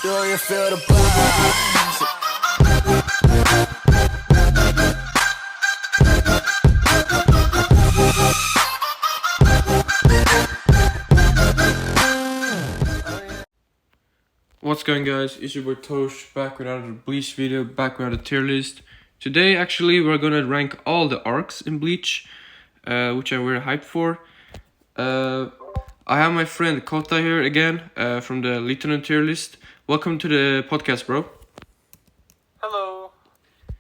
Do you feel the vibes? What's going, guys? It's your boy Tosh, back with another Bleach video, back with another tier list. Today actually we're gonna rank all the arcs in Bleach, which I'm very hyped for. I have my friend Khota here again, from the Lieutenant tier list. Welcome to the podcast, bro. Hello.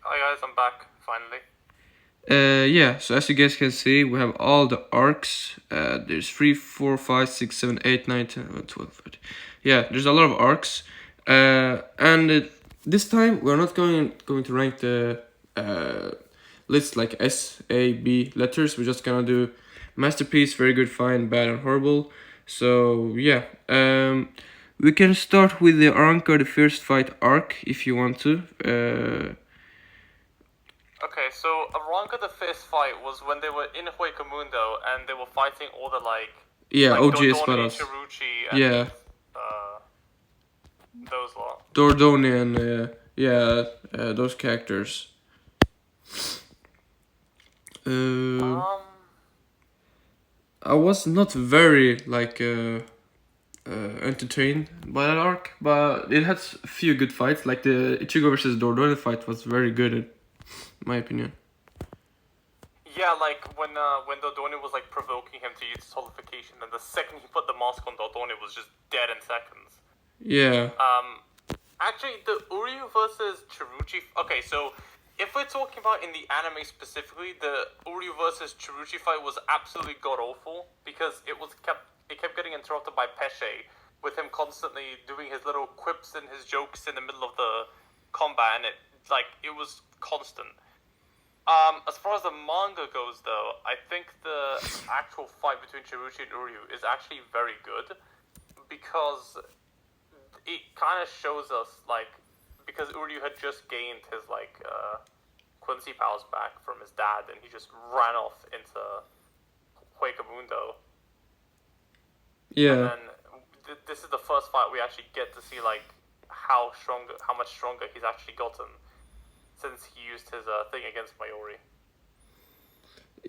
Hi guys, I'm back, finally. Yeah, so as you guys can see, we have all the arcs. There's 3, 4, 5, 6, 7, 8, 9, 10, 11, 12, 13. Yeah, there's a lot of arcs. And this time we're not going to rank the list like S, A, B letters. We're just gonna do masterpiece, very good, fine, bad, and horrible. So yeah, we can start with the Aranka, the first fight arc, if you want to. Okay, so Aranka the first fight was when they were in Huecamundo and they were fighting all the Yeah, OG Dordoni, Espadas. Chiruchi, and Yeah. those lot. Dordoni and those characters. I was not very entertained by that arc, but it had a few good fights. Like the Ichigo versus Dordoni fight was very good, in my opinion. Yeah, like when Dordoni was like provoking him to use solidification, and the second he put the mask on, Dordoni was just dead in seconds. Yeah. Actually, the Uryu versus Chiruchi. Okay, so if we're talking about in the anime specifically, the Uryu versus Chiruchi fight was absolutely god awful because it kept getting interrupted by Pesce with him constantly doing his little quips and his jokes in the middle of the combat, and it was constant. As far as the manga goes, though, I think the actual fight between Chiruchi and Uryu is actually very good because it kind of shows us, because Uryu had just gained his, Quincy powers back from his dad, and he just ran off into Huecamundo. Yeah. And then this is the first fight we actually get to see, how much stronger he's actually gotten since he used his thing against Mayuri.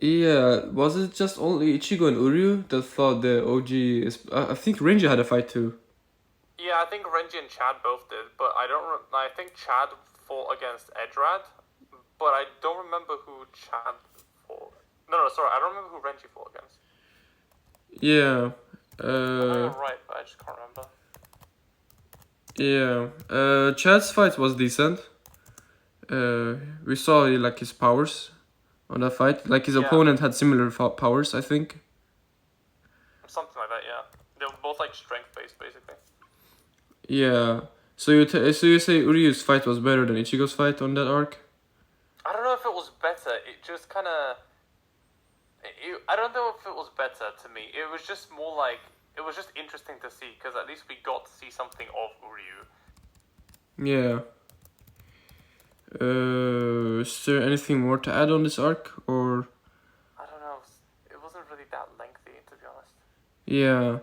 Yeah, was it just only Ichigo and Uryu that fought the OG? I think Renji had a fight too. Yeah, I think Renji and Chad both did, but I think Chad fought against Edrad, but I don't remember who Chad fought. No, sorry, I don't remember who Renji fought against. Yeah. I know you're right, but I just can't remember. Yeah. Chad's fight was decent. We saw his powers on that fight. Like his opponent had similar powers, I think. Something like that, yeah. They were both strength based, basically. Yeah. So you say Uryu's fight was better than Ichigo's fight on that arc? I don't know if it was better. It just kind of. I don't know if it was better to me. It was just more it was just interesting to see because at least we got to see something of Uryu. Yeah. Is there anything more to add on this arc, or? I don't know. It wasn't really that lengthy, to be honest. Yeah.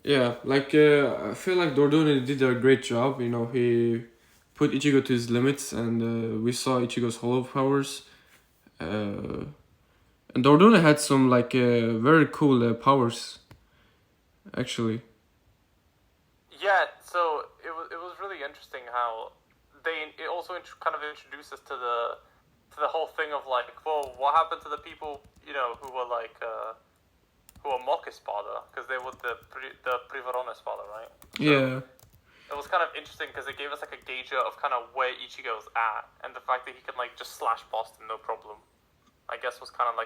Yeah, I feel like Dordoni did a great job. He put Ichigo to his limits, and we saw Ichigo's hollow powers. And Dordoni had some very cool powers, actually. Yeah, so it was really interesting how it also kind of introduced us to the whole thing of well, what happened to the people who were who were mock Espada, because they were the Privarona Espada, right? So Yeah. it was kind of interesting because it gave us a gauge of kind of where Ichigo's at, and the fact that he could just slash past him no problem, I guess was kind of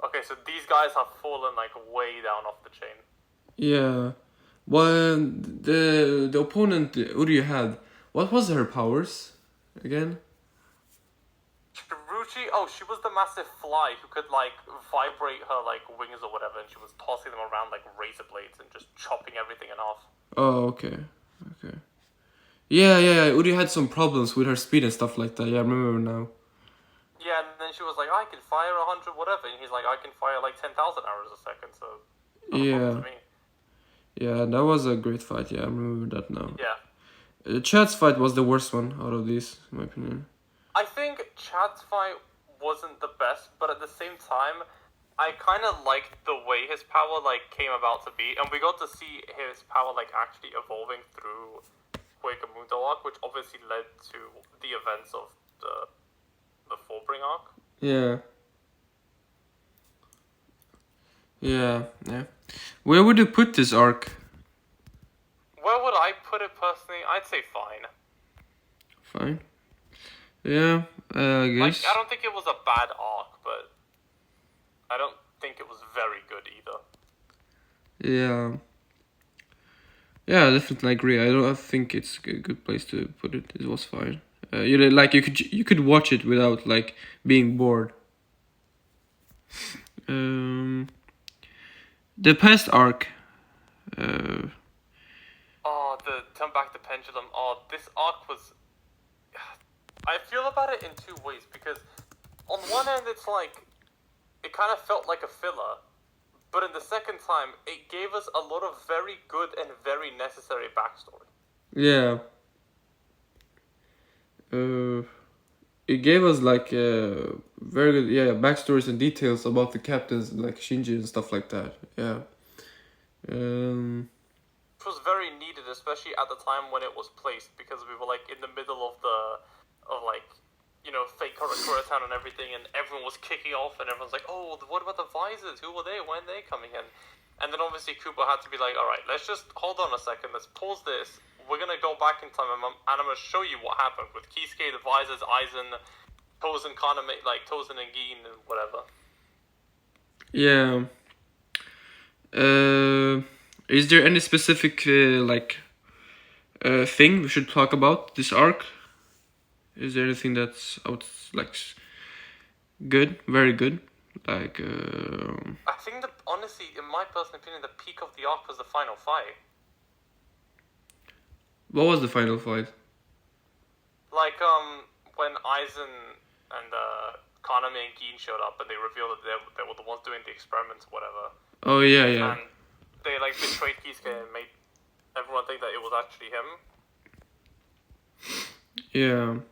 okay, so these guys have fallen way down off the chain. Yeah. Well, the opponent Uryu had, what was her powers again? Chiruchi, she was the massive fly who could vibrate her wings or whatever, and she was tossing them around like razor blades and just chopping everything in half. Oh, okay. Yeah. Uryu had some problems with her speed and stuff like that. Yeah, I remember now. Yeah, and then she was like, I can fire 100 whatever, and he's like, I can fire 10,000 arrows a second, so not a problem to me. Yeah, that was a great fight. Yeah, I remember that now. Yeah. Chad's fight was the worst one out of these, in my opinion. I think Chad's fight wasn't the best, but at the same time, I kind of liked the way his power like came about to be, and we got to see his power like actually evolving through Huegamundo arc, which obviously led to the events of the Fullbring arc. Yeah. Yeah. Where would you put this arc? Where would I put it personally? I'd say fine. Fine. Yeah, I Like, guess. I don't think it was a bad arc, but I don't think it was very good either. Yeah. Yeah, I definitely agree. I think it's a good place to put it. It was fine. You could watch it without like being bored. The past arc. Oh, the Turn Back the Pendulum. Oh, this arc was... I feel about it in two ways, because on one end it's like, it kind of felt like a filler, but in the second time, it gave us a lot of very good and very necessary backstory. Yeah. It gave us like very good backstories and details about the captains like Shinji and stuff like that. Yeah. Which was very needed, especially at the time when it was placed, because we were like in the middle of fake Koreatown and everything, and everyone was kicking off, and everyone's like, oh, what about the visors? Who were they? When are they coming in? And then obviously Kubo had to be like, all right, let's just hold on a second, let's pause this. We're gonna go back in time, and I'm gonna show you what happened with Kisuke, the visors, Aizen, Tozen, Kaname, like Tozen and Gin and whatever. Yeah. Is there any specific thing we should talk about this arc? Is there anything that's good, very good? I think honestly, in my personal opinion, the peak of the arc was the final fight. What was the final fight? Like when Aizen and Kaname and Gin showed up, and they revealed that they were the ones doing the experiments, or whatever. Oh yeah. And they like betrayed Kisuke and made everyone think that it was actually him. Yeah.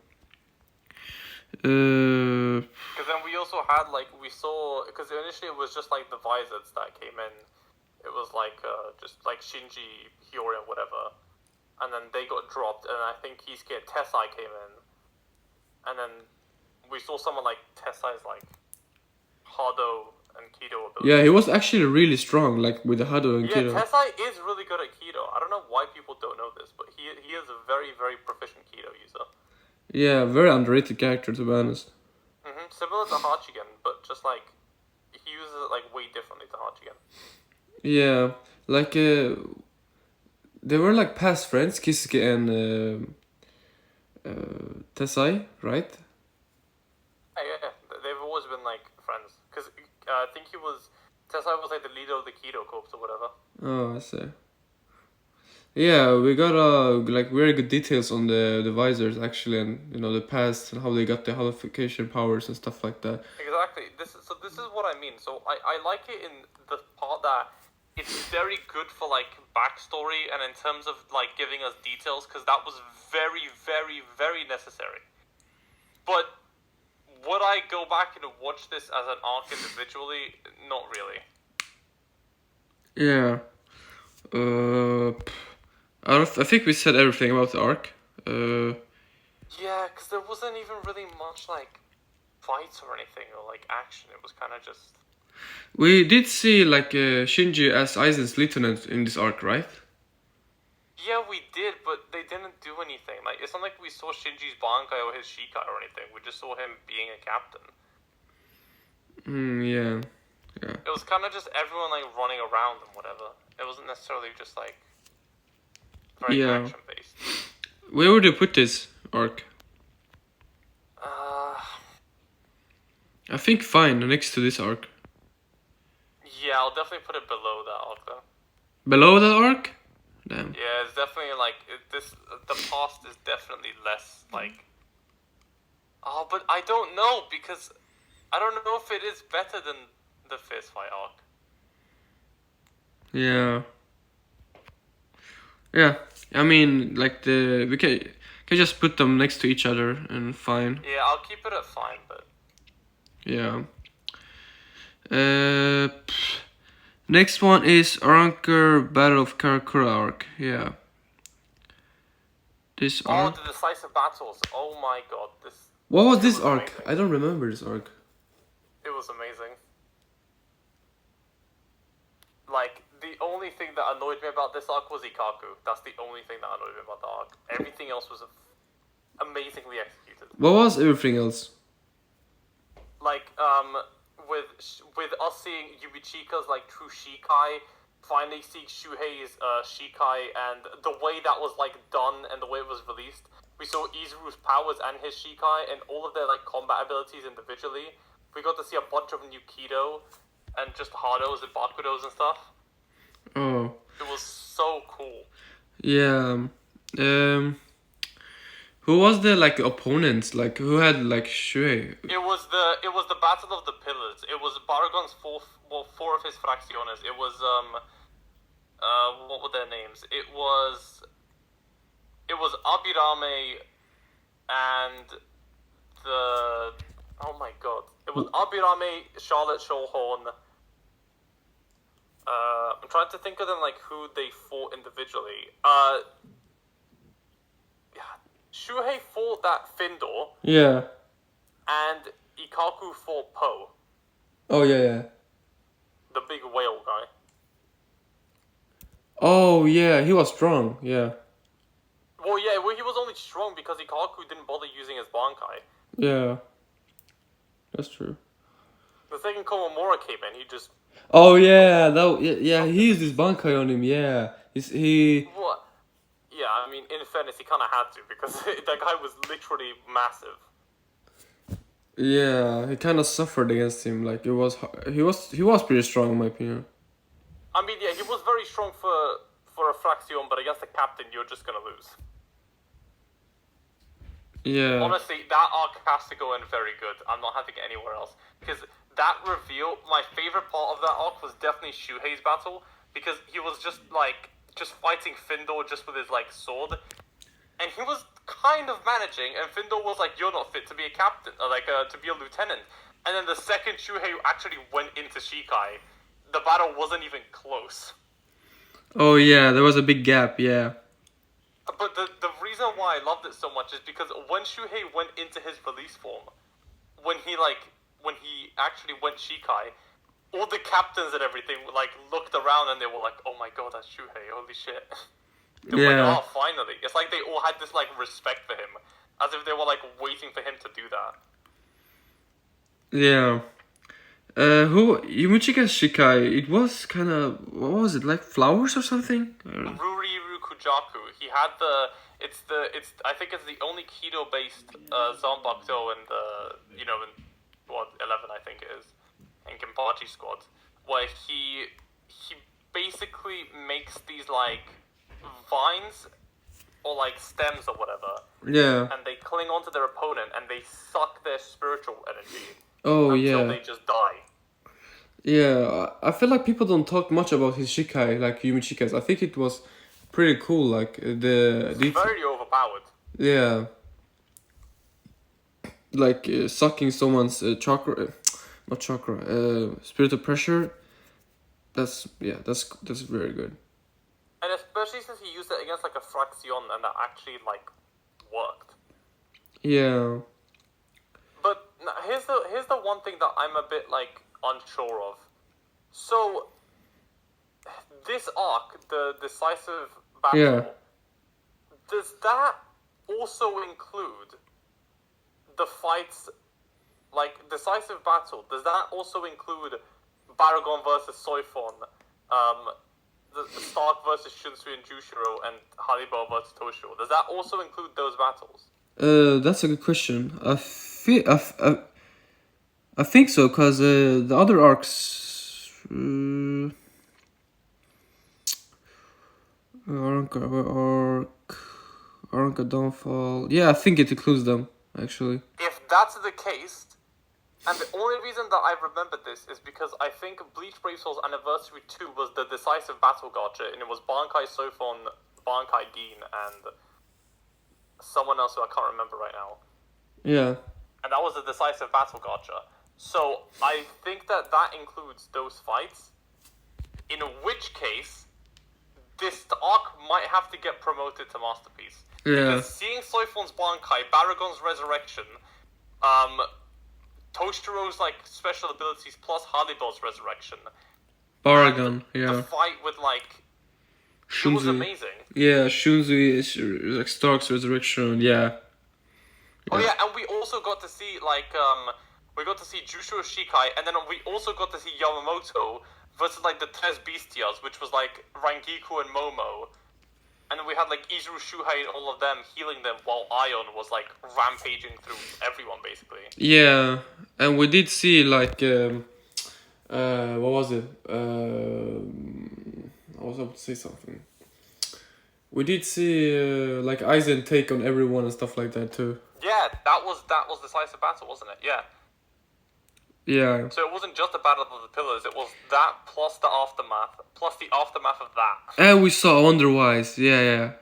Because then we also had because initially it was just like the visors that came in. It was like just like Shinji, Hiyori, and whatever, and then they got dropped, and I think Kisuke and Tessai came in, and then we saw someone like Tessai's like Hado and Kido ability. Yeah, he was actually really strong, like with the Hado and Kido. Yeah, Tessai is really good at Kido. I don't know why people don't know this, but he is a very, very proficient Kido user. Yeah, very underrated character, to be honest. Similar to Hachigen, but just like he uses it like way differently to Hachigen. Yeah, like they were like past friends, Kisuke and Tessai, right? Yeah, they've always been like friends. Because I think Tessai was like the leader of the Kido Corps or whatever. Oh, I see. Yeah, we got like very good details on the visors actually, and the past and how they got the holification powers and stuff like that. Exactly. This is what I mean. So I like it in the part that it's very good for like backstory and in terms of like giving us details, because that was very, very, very necessary. But would I go back and watch this as an arc individually? Not really. Yeah. I think we said everything about the arc. Yeah, because there wasn't even really much like fights or anything or like action. It was kind of just. We did see like Shinji as Aizen's lieutenant in this arc, right? Yeah, we did, but they didn't do anything. Like, it's not like we saw Shinji's Bankai or his Shikai or anything. We just saw him being a captain. Yeah. It was kind of just everyone like running around and whatever. It wasn't necessarily just like very action based. Where would you put this arc? I think fine next to this arc. Yeah, I'll definitely put it below that arc though. Below that arc? Damn. Yeah, it's definitely like the past is definitely less like. Oh, but I don't know, because I don't know if it is better than the fist fight arc. Yeah. Yeah, I mean, like we can just put them next to each other and fine. Yeah, I'll keep it at fine, but Yeah. Next one is Aranker Battle of Karakura arc. Yeah. This arc. the decisive battles. Oh my god, What was it this was arc? amazing. I don't remember this arc. It was amazing. Like, the only thing that annoyed me about this arc was Ikaku. That's the only thing that annoyed me about the arc. Everything else was amazingly executed. What was everything else? Like, with us seeing Yubichika's, like, true Shikai, finally seeing Shuhei's Shikai, and the way that was, like, done and the way it was released, we saw Izuru's powers and his Shikai and all of their, like, combat abilities individually. We got to see a bunch of new Kido and just Hardos and Bakudos and stuff. Oh. It was so cool. Yeah. Who was the like opponents? Like who had like Shui? It was the Battle of the Pillars. It was Baragon's four of his fracciones. It was what were their names? It was Abirame and the oh my god. It was Abirame, Charlotte Showhorn. I'm trying to think of them like who they fought individually. Shuhei fought that Findor. Yeah. And Ikaku fought Po, Oh yeah. the big whale guy. Oh yeah, he was strong. Yeah. Well, he was only strong because Ikaku didn't bother using his Bankai. Yeah. That's true. The second Komamura came in, he just... Oh yeah, he used his Bankai on him. Yeah. He. What? Yeah, I mean, in fairness, he kind of had to because that guy was literally massive. Yeah, he kind of suffered against him. Like he was pretty strong in my opinion. I mean, yeah, he was very strong for a Fraction, but against the captain, you're just gonna lose. Yeah. Honestly, that arc has to go in very good. I'm not having it anywhere else. Because that reveal, my favorite part of that arc was definitely Shuhei's battle. Because he was just fighting Findor just with his, like, sword. And he was kind of managing, and Findor was like, you're not fit to be a captain, or to be a lieutenant. And then the second Shuhei actually went into Shikai, the battle wasn't even close. Oh yeah, there was a big gap. Yeah. But the reason why I loved it so much is because when Shuhei went into his release form, when he actually went Shikai, all the captains and everything looked around and they were like, oh my god, that's Shuhei, holy shit. They were like, oh, finally. It's like they all had this respect for him, as if they were waiting for him to do that. Yeah. Yumichika's Shikai, it was kind of, what was it, like flowers or something? Ruriru Kujaku, he had I think it's the only Kido-based Zanbakuto in in 11 I think it is, in Kenpachi squad, where he basically makes these vines or stems or whatever. Yeah. And they cling onto their opponent and they suck their spiritual energy. Oh until they just die. Yeah, I feel like people don't talk much about his Shikai, like Yumichika's. I think it was pretty cool, like It's very overpowered. Yeah. Like sucking someone's chakra, not chakra, spiritual pressure. That's very good. And especially since he used it against a Fraction and that actually worked. Yeah. But here's the one thing that I'm a bit unsure of. So this arc, the decisive battle, does that also include the fights decisive battle? Does that also include Baragon versus Soifon, the Stark versus Shunsui and Jushiro, and Haribo versus Toshio? Does that also include those battles? That's a good question. I think so, cause the other arcs, Aranka Downfall. Yeah, I think it includes them actually. If that's the case, and the only reason that I remembered this is because I think Bleach Brave Soul's Anniversary 2 was the decisive battle gacha, and it was Bankai Soifon Bankai Dean and someone else who I can't remember right now. Yeah. And that was a decisive battle gotcha. So I think that includes those fights. In which case, this arc might have to get promoted to Masterpiece. Yeah. Because seeing Soifon's Bankai, Baragon's Resurrection, Toshiro's like special abilities plus Harley-Bell's Resurrection. Baragon, The yeah. fight with like it was Shunzui. amazing. Yeah, Shunzui is like Stark's resurrection, yeah. Oh yeah, and we also got to see like we got to see Jushiro Shikai, and then we also got to see Yamamoto versus like the Tres Bestias, which was like Rangiku and Momo. And then we had like Izuru Shuhei and all of them healing them while Ion was like rampaging through everyone basically. Yeah, and we did see like what was it? I was about to say something. We did see like Aizen take on everyone and stuff like that too. Yeah, that was decisive battle, wasn't it? Yeah. Yeah. So it wasn't just a battle of the pillars; it was that plus the aftermath of that. And we saw Wonderwise, yeah.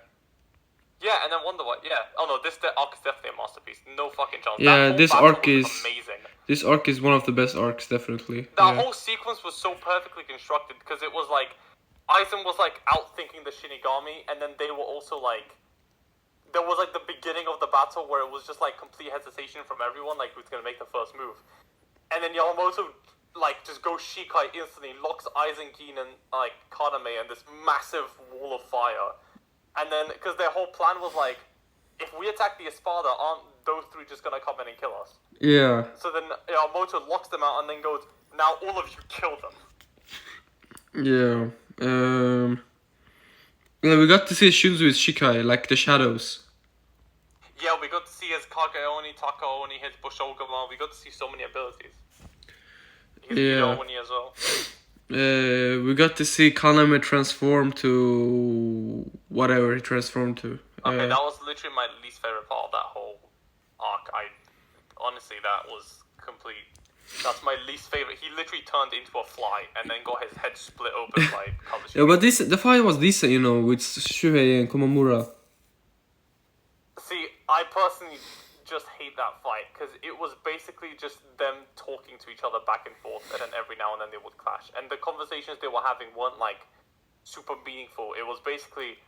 Yeah, and then Wonder What? Yeah. Oh no, this arc is definitely a masterpiece. No fucking chance. Yeah, That whole this battle arc was is- amazing. This arc is one of the best arcs, definitely. That Yeah. whole sequence was so perfectly constructed because it was like Aizen was like outthinking the Shinigami, and then they were also like there was like the beginning of the battle where it was just like complete hesitation from everyone, like who's gonna make the first move, and then Yamamoto like just goes Shikai instantly, locks Aizen, Gin, and like Kaname in this massive wall of fire, and then because their whole plan was like, if we attack the Espada, aren't those three just gonna come in and kill us? Yeah. So then Yamamoto locks them out and then goes, now all of you kill them. Yeah. Yeah, we got to see Shunzui's Shikai, like the shadows. Yeah, we got to see his Kagaoni, Takaoni, his Bushogama. We got to see so many abilities. His Yeah. Oni as well. We got to see Kaname transform to whatever he transformed to. Okay, that was literally my least favorite part of that whole arc. Honestly, that was complete. That's my least favorite. He literally turned into a fly and then got his head split open by Kazushika. Yeah, but the fight was decent, you know, with Shuhei and Komamura. See, I personally just hate that fight because it was basically just them talking to each other back and forth, and then every now and then they would clash. And the conversations they were having weren't like super meaningful. It was basically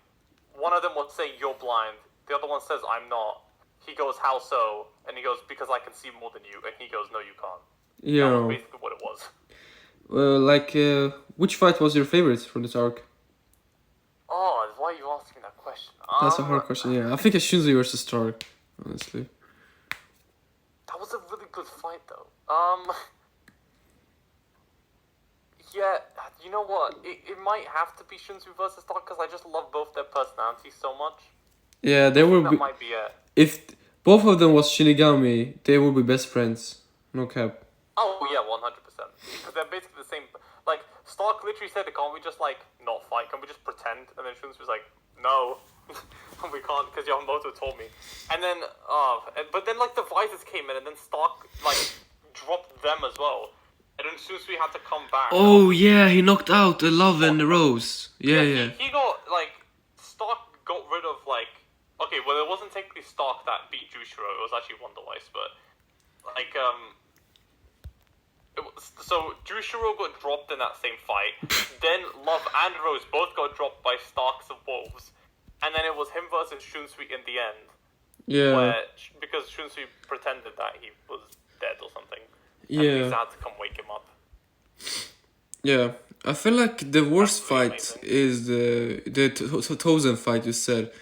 one of them would say, "You're blind," the other one says, "I'm not." He goes, "How so?" And he goes, "Because I can see more than you." And he goes, "No, you can't." That Yeah. was basically what it was. Which fight was your favorite from this arc? Oh, why are you asking that question? That's a hard question, yeah. I think it's Shunzui versus Stark, honestly. That was a really good fight, though. Yeah, you know what? It might have to be Shunzui versus Stark because I just love both their personalities so much. Yeah, they would That be... might be it. If both of them was Shinigami, they would be best friends. No cap. Oh yeah, 100%. Because they're basically the same. Like Stark literally said, "Can't we just like not fight? Can we just pretend?" And then Shunzui was like, "No, we can't because Yamamoto told me." And then, but then like the visors came in, and then Stark like dropped them as well. And then Shunzui had to come back. Oh, yeah, he knocked out the Love and the Rose. Yeah. He got like Stark got rid of like. Okay, well it wasn't technically Stark that beat Jushiro. It was actually Wonderwise, but like so Jushiro got dropped in that same fight. Then Love and Rose both got dropped by Starks of Wolves, and then it was him versus Shunsui in the end. Yeah. Where, because Shunsui pretended that he was dead or something. And Yeah. Lisa had to come wake him up. Yeah. I feel like the worst That's really fight amazing. is the Tozen fight you said.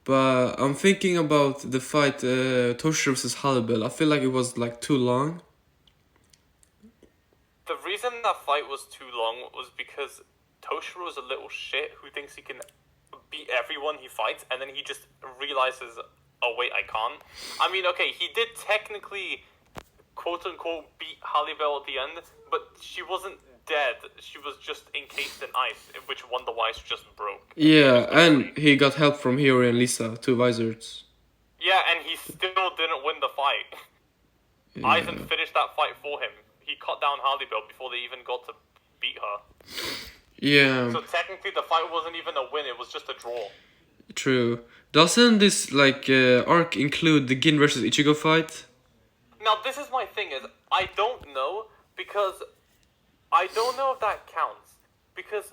But I'm thinking about the fight Toshiro versus Halibel. I feel like it was like too long. The reason that fight was too long was because Toshiro's a little shit who thinks he can beat everyone he fights, and then he just realizes, oh wait, I can't. I mean, okay, he did technically, quote unquote, beat Halibel at the end, but she wasn't dead. She was just encased in ice, which Wonderwise just broke. Yeah, and he got help from Hiyori and Lisa, two wizards. Yeah, and he still didn't win the fight. Yeah. Aizen finished that fight for him. He cut down Halibel before they even got to beat her. Yeah. So technically the fight wasn't even a win, it was just a draw. True. Doesn't this like arc include the Gin versus Ichigo fight? Now, this is my thing, is I don't know, because I don't know if that counts. Because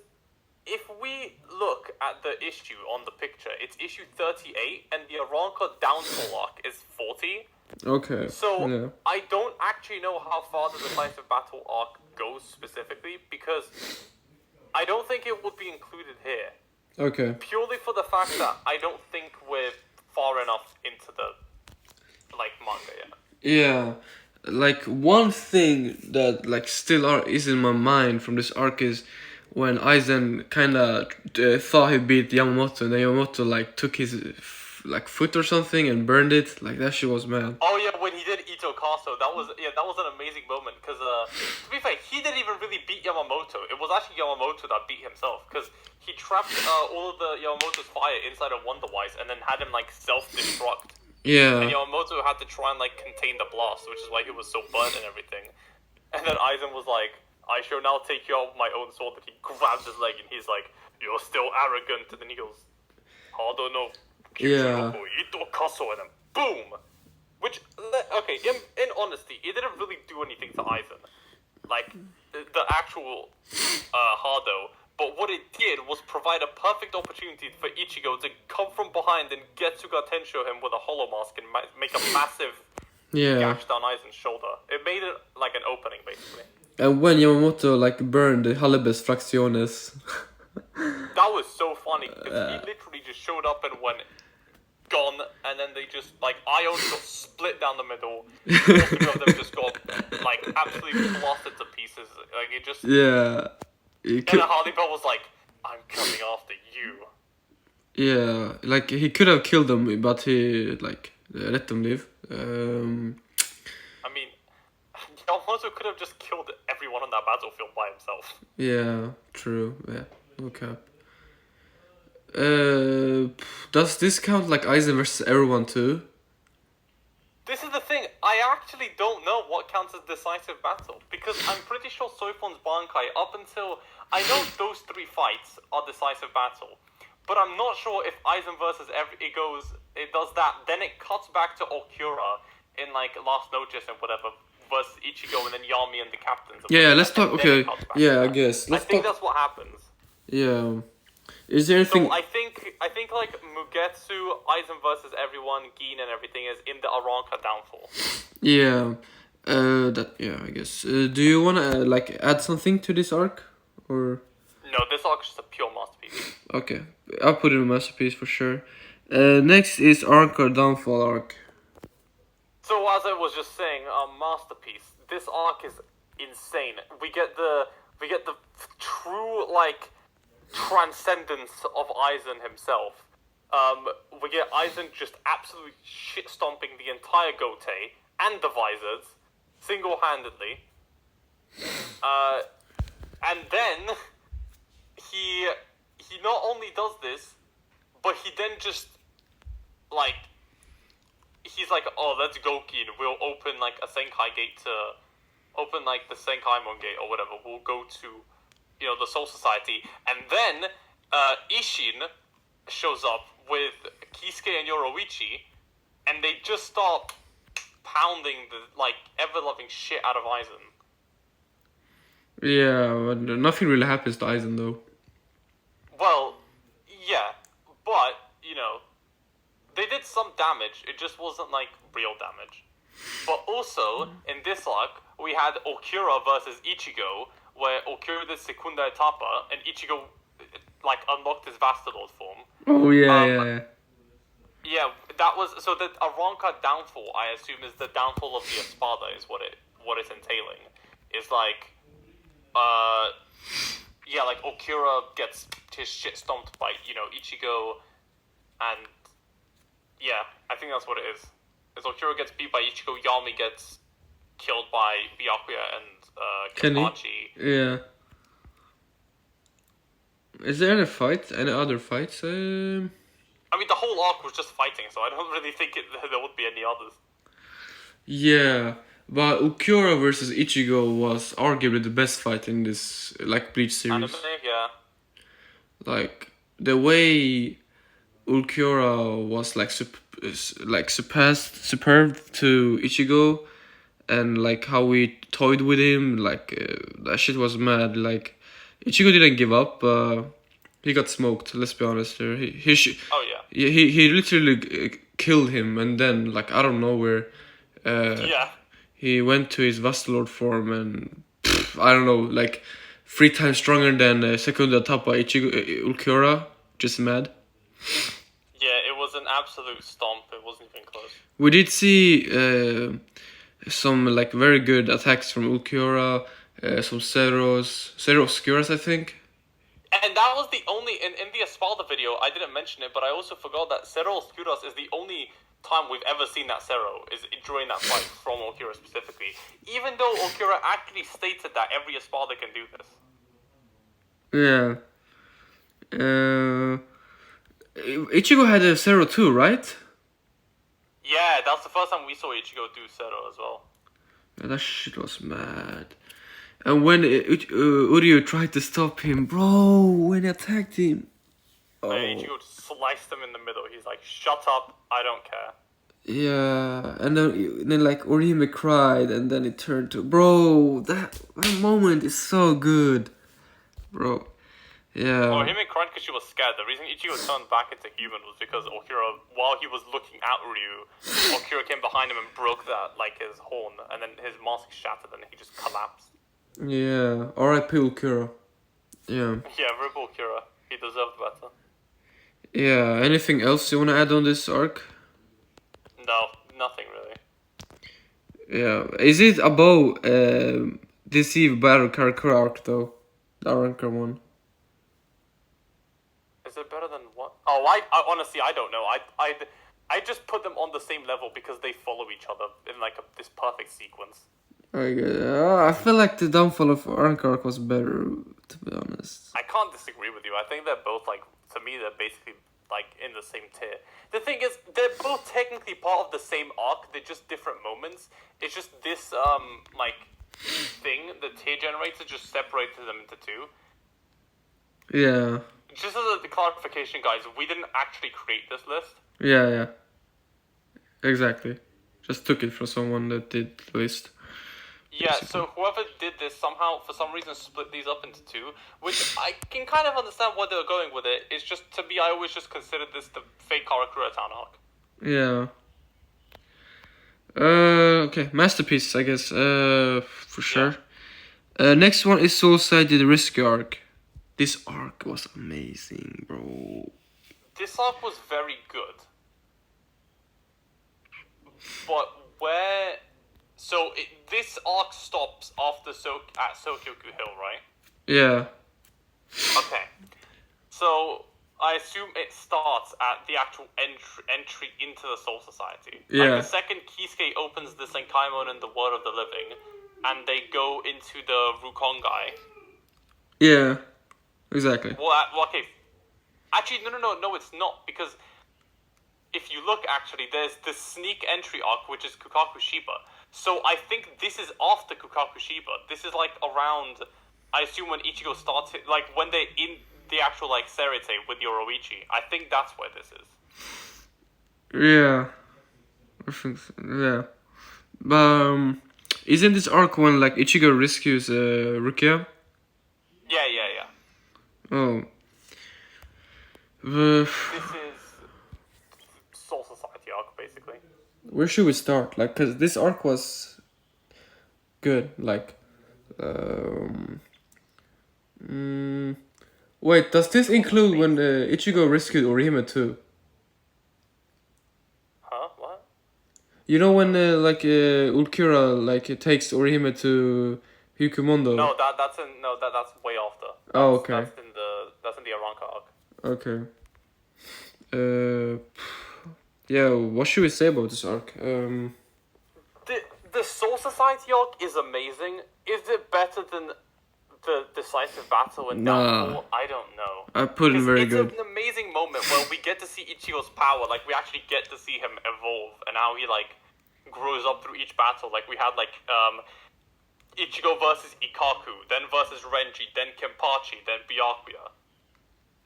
if we look at the issue on the picture, it's issue 38, and the Aranka downfall arc is 40. Okay. So, yeah. I don't actually know how far the decisive battle arc goes specifically, because I don't think it would be included here. Okay. Purely for the fact that I don't think we're far enough into the, like, manga yet. Yeah, like one thing that like still is in my mind from this arc is when Aizen kind of thought he beat Yamamoto, and then Yamamoto like took his like foot or something and burned it. Like that shit was mad. Oh yeah, when he did Ito Kaso, that was an amazing moment, because to be fair, he didn't even really beat Yamamoto. It was actually Yamamoto that beat himself, because he trapped all of the Yamamoto's fire inside of Wonder Wise and then had him like self-destruct. And Yeah. Yamamoto had to try and like contain the blast, which is why he was so burnt and everything. And then Aizen was like, "I shall now take you out with my own sword." And he grabs his leg and he's like, "You're still arrogant." And then he goes, "Hado no Yeah. Ito Kaso," and then boom. Which, okay, in honesty, it didn't really do anything to Aizen, like the actual Hado. But what it did was provide a perfect opportunity for Ichigo to come from behind and get Tensho him with a hollow mask and make a massive Yeah. gash down Aizen's shoulder. It made it like an opening, basically. And when Yamamoto like burned the Halibes Fracciones. That was so funny, because he literally just showed up and went gone, and then they just, like, Ion got split down the middle, all three of them just got, like, absolutely blasted to pieces. Like, it just... Yeah. And then Harley Bell was like, "I'm coming after you." Yeah, like he could have killed them, but he like let them live. I mean, Yamamoto could have just killed everyone on that battlefield by himself. Yeah, true. Yeah, okay. Does this count like Aizen versus everyone too? This is the thing, I actually don't know what counts as decisive battle, because I'm pretty sure Soifon's Bankai, up until... I know those three fights are decisive battle, but I'm not sure if Aizen versus it does that, then it cuts back to Okura in, like, Last Notice and whatever, versus Ichigo and then Yami and the captains. Yeah, let's talk. And then Okay, it cuts back yeah, to I that. guess. I Let's think talk. that's what happens. Yeah. Is there anything? So I think like Mugetsu, Aizen versus everyone, Gin and everything is in the Aranka downfall. Yeah. I guess. Do you wanna like add something to this arc, or? No, this arc is just a pure masterpiece. Okay, I'll put it in masterpiece for sure. Next is arc or downfall arc. So as I was just saying, masterpiece. This arc is insane. We get the true like transcendence of Aizen himself. We get Aizen just absolutely shit stomping the entire Gote and the Visors single-handedly. And then he not only does this, but he then just like he's like, "Oh, let's go, Gin. We'll open like a Senkai gate to open like the Senkaimon gate or whatever. We'll go to, you know, the Soul Society." And then Ishin shows up with Kisuke and Yoroichi, and they just start pounding the like ever-loving shit out of Aizen. Yeah, but nothing really happens to Aizen though. Well, yeah, but you know, they did some damage. It just wasn't like real damage. But also in this arc, we had Okura versus Ichigo, where Okura did Secunda Etapa, and Ichigo like unlocked his Vastadord form. Oh yeah. Yeah, that was so the Aranka downfall. I assume is the downfall of the Espada. Is what it's entailing. Is like, yeah, like Okura gets his shit stomped by Ichigo, and yeah, I think that's what it is. Is Okura gets beat by Ichigo, Yami gets killed by Byakuya and Kenny? Kapachi. Yeah. Is there any fight? Any other fights? I mean, the whole arc was just fighting, so I don't really think there would be any others. Yeah, but Ukura versus Ichigo was arguably the best fight in this like Bleach series. Anime, yeah. Like the way Ulquiorra was like superb to Ichigo, and like how he toyed with him, like that shit was mad. Like Ichigo didn't give up. He got smoked. Let's be honest here. Oh yeah. He literally killed him, and then like out of nowhere, Yeah. he went to his Vastalord form, and I don't know, like 3 times stronger than Secunda Tapa Ichigo Ulquiorra. Just mad. Yeah, it was an absolute stomp. It wasn't even close. We did see some like very good attacks from Ulquiorra, some Zero Obscuras, I think. And that was the only in the Espalda video. I didn't mention it, but I also forgot that Zero Oscuras is the only time we've ever seen that Zero is during that fight from Ulquiorra specifically. Even though Ulquiorra actually stated that every Espalda can do this. Yeah. Ichigo had a Zero too, right? Yeah, that was the first time we saw Ichigo do Zero as well. Yeah, that shit was mad. And when Uryu tried to stop him, bro, when he attacked him. Oh. Ichigo just sliced him in the middle. He's like, "Shut up, I don't care." Yeah, and then like Orihime cried, and then it turned to bro. That moment is so good, bro. Yeah. Oh, him and cried because she was scared. The reason Ichigo turned back into human was because Okura, while he was looking at Ryu, Okura came behind him and broke that like his horn, and then his mask shattered, and he just collapsed. Yeah. R.I.P. Ulquiorra. Yeah. Yeah, rip Okura. He deserved better. Yeah. Anything else you wanna add on this arc? No, nothing really. Yeah. Is it above Deceive Battle Karakura arc though? The Arrancar one. Is it better than what? Oh, I honestly I don't know. I just put them on the same level because they follow each other in like this perfect sequence. I feel like the downfall of Arrancar arc was better, to be honest. I can't disagree with you. I think they're both like, to me, they're basically like in the same tier. The thing is, they're both technically part of the same arc. They're just different moments. It's just this like thing, the tier generator, just separated them into two. Yeah. Just as a clarification, guys, we didn't actually create this list. Yeah. Exactly. Just took it from someone that did the list. Yeah, so whoever did this somehow, for some reason, split these up into two, which I can kind of understand why they're going with it. It's just, to me, I always just considered this the fake Karakura Town arc. Yeah. Okay, masterpiece, I guess. For sure. Next one is Soulside the Rescue arc. This arc was amazing, bro. This arc was very good. But where... So, this arc stops after at Sokyoku Hill, right? Yeah. Okay. So, I assume it starts at the actual entry into the Soul Society. Yeah. Like, the second Kisuke opens the Senkaimon and the World of the Living, and they go into the Rukongai. Yeah. Exactly. Well, okay. Actually, no, it's not, because if you look, actually, there's the sneak entry arc, which is Kukaku Shiba. So I think this is after Kukaku Shiba. This is like around, I assume when Ichigo starts, like when they're in the actual like Serite with Yoroichi. I think that's where this is. Yeah. I think so. Yeah. Isn't this arc when like Ichigo rescues Rukia? Yeah. Oh. This is Soul Society arc, basically. Where should we start? Like, cause this arc was good. Like, wait, does this include when Ichigo rescued Orihime too? Huh? What? You know when Ulquiorra like takes Orihime to Hyukumondo? No, that's way after. Oh, okay. That's in the Arrancar arc. Okay. Yeah, what should we say about this arc? The Soul Society arc is amazing. Is it better than the decisive battle in Downfall? I don't know. I put it very good. It's an amazing moment where we get to see Ichigo's power. Like, we actually get to see him evolve and how he like grows up through each battle. Like, we had like Ichigo versus Ikaku, then versus Renji, then Kenpachi, then Byakuya.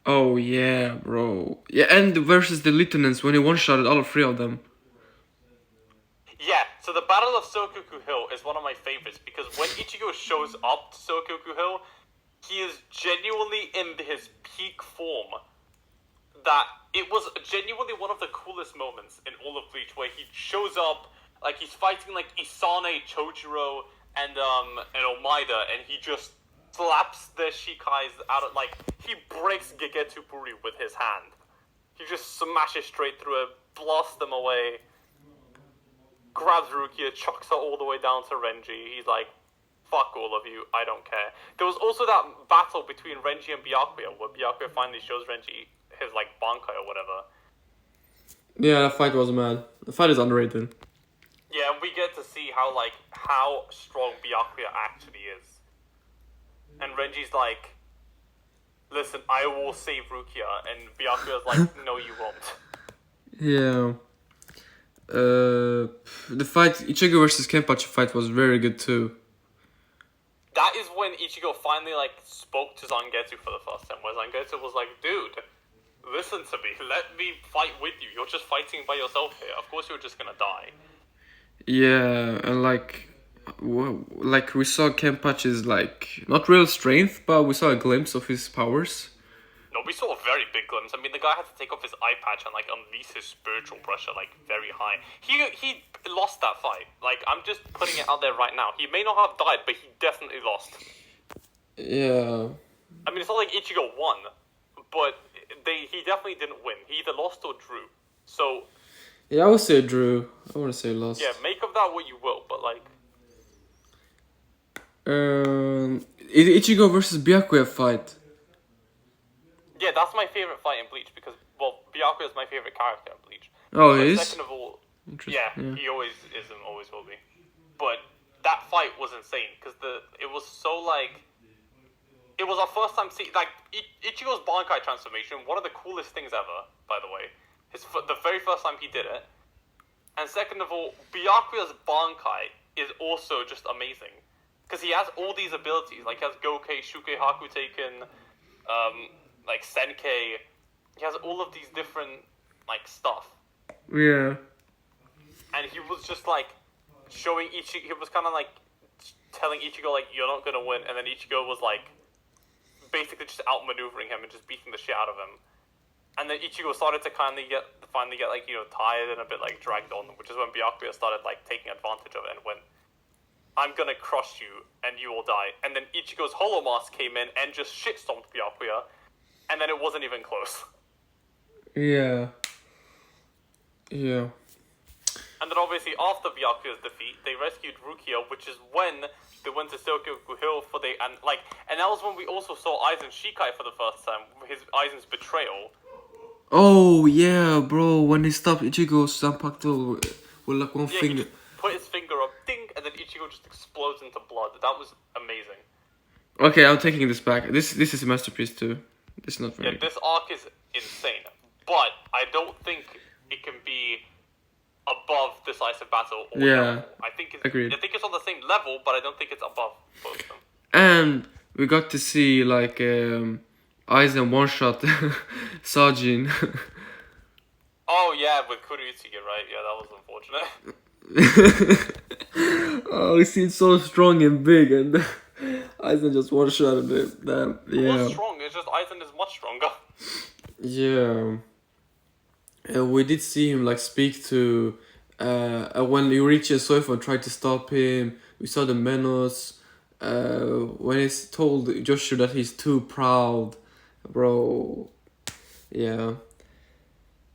Oh yeah, bro. Yeah, and versus the lieutenants when he one-shotted all three of them. Yeah, so the Battle of Sokoku Hill is one of my favorites because when Ichigo shows up to Sokoku Hill, he is genuinely in his peak form. That it was genuinely one of the coolest moments in all of Bleach where he shows up, like he's fighting like Isane, Chojuro, and Omaida, and he just slaps the Shikais out of, like, he breaks Gegetsu Buri with his hand. He just smashes straight through it, blasts them away, grabs Rukia, chucks her all the way down to Renji. He's like, fuck all of you, I don't care. There was also that battle between Renji and Byakuya, where Byakuya finally shows Renji his, like, Bankai or whatever. Yeah, that fight was mad. The fight is underrated. Yeah, and we get to see how strong Byakuya actually is. And Renji's like, listen, I will save Rukia, and Byakuya's like, no, you won't. Yeah. The fight, Ichigo versus Kenpachi fight was very good too. That is when Ichigo finally, like, spoke to Zangetsu for the first time, where Zangetsu was like, dude, listen to me, let me fight with you, you're just fighting by yourself here, of course you're just gonna die. Yeah, and like we saw Kenpachi's like not real strength, but we saw a glimpse of his powers. No, we saw a very big glimpse. I mean, the guy had to take off his eye patch and, like, unleash his spiritual pressure, like, very high. He lost that fight. Like, I'm just putting it out there right now. He may not have died, but he definitely lost. Yeah. I mean, it's not like Ichigo won, but he definitely didn't win. He either lost or drew. So... Yeah, I would say drew. I want to say lost. Yeah, make of that what you will, but, like... Ichigo versus Byakuya fight. Yeah, that's my favorite fight in Bleach, because, well, Byakuya is my favorite character in Bleach. Oh, but he is? second of all... Yeah, he always is and always will be. But that fight was insane, because it was so, like... It was our first time seeing... Like, Ichigo's Bankai transformation, one of the coolest things ever, by the way. The very first time he did it. And second of all, Byakuya's Bankai is also just amazing. Because he has all these abilities. Like, he has Gokei, Shuke, Hakuteiken, like, Senkei. He has all of these different, like, stuff. Yeah. And he was just, like, showing Ichigo... He was kind of, like, telling Ichigo, like, you're not going to win. And then Ichigo was, like, basically just outmaneuvering him and just beating the shit out of him. And then Ichigo started to finally get, like, you know, tired and a bit, like, dragged on, which is when Byakuya started, like, taking advantage of it and went, I'm gonna crush you, and you will die. And then Ichigo's Hollow Mask came in and just shit-stomped Byakuya, and then it wasn't even close. Yeah. Yeah. And then obviously after Byakuya's defeat, they rescued Rukia, which is when they went to Sokoku Hill and that was when we also saw Aizen Shikai for the first time, Aizen's betrayal. Oh yeah, bro! When he stopped Ichigo Sanpakuto with like one finger. He just put his finger up, ding, and then Ichigo just explodes into blood. That was amazing. Okay, I'm taking this back. This is a masterpiece too. This is not very. Yeah, this arc is insane, but I don't think it can be above Decisive Battle. Or Yeah, agreed. I think it's on the same level, but I don't think it's above both of them. And we got to see like Aizen one shot Sajin. Oh yeah, with Kuruitsuki, right? Yeah, that was unfortunate. Oh, he seems so strong and big, and Aizen just one shot of it. Damn, yeah. It was strong. It's just Aizen is much stronger. Yeah. And we did see him like speak to when Eurichi Soifo tried to stop him. We saw the Menos when he's told Joshua that he's too proud, bro. Yeah,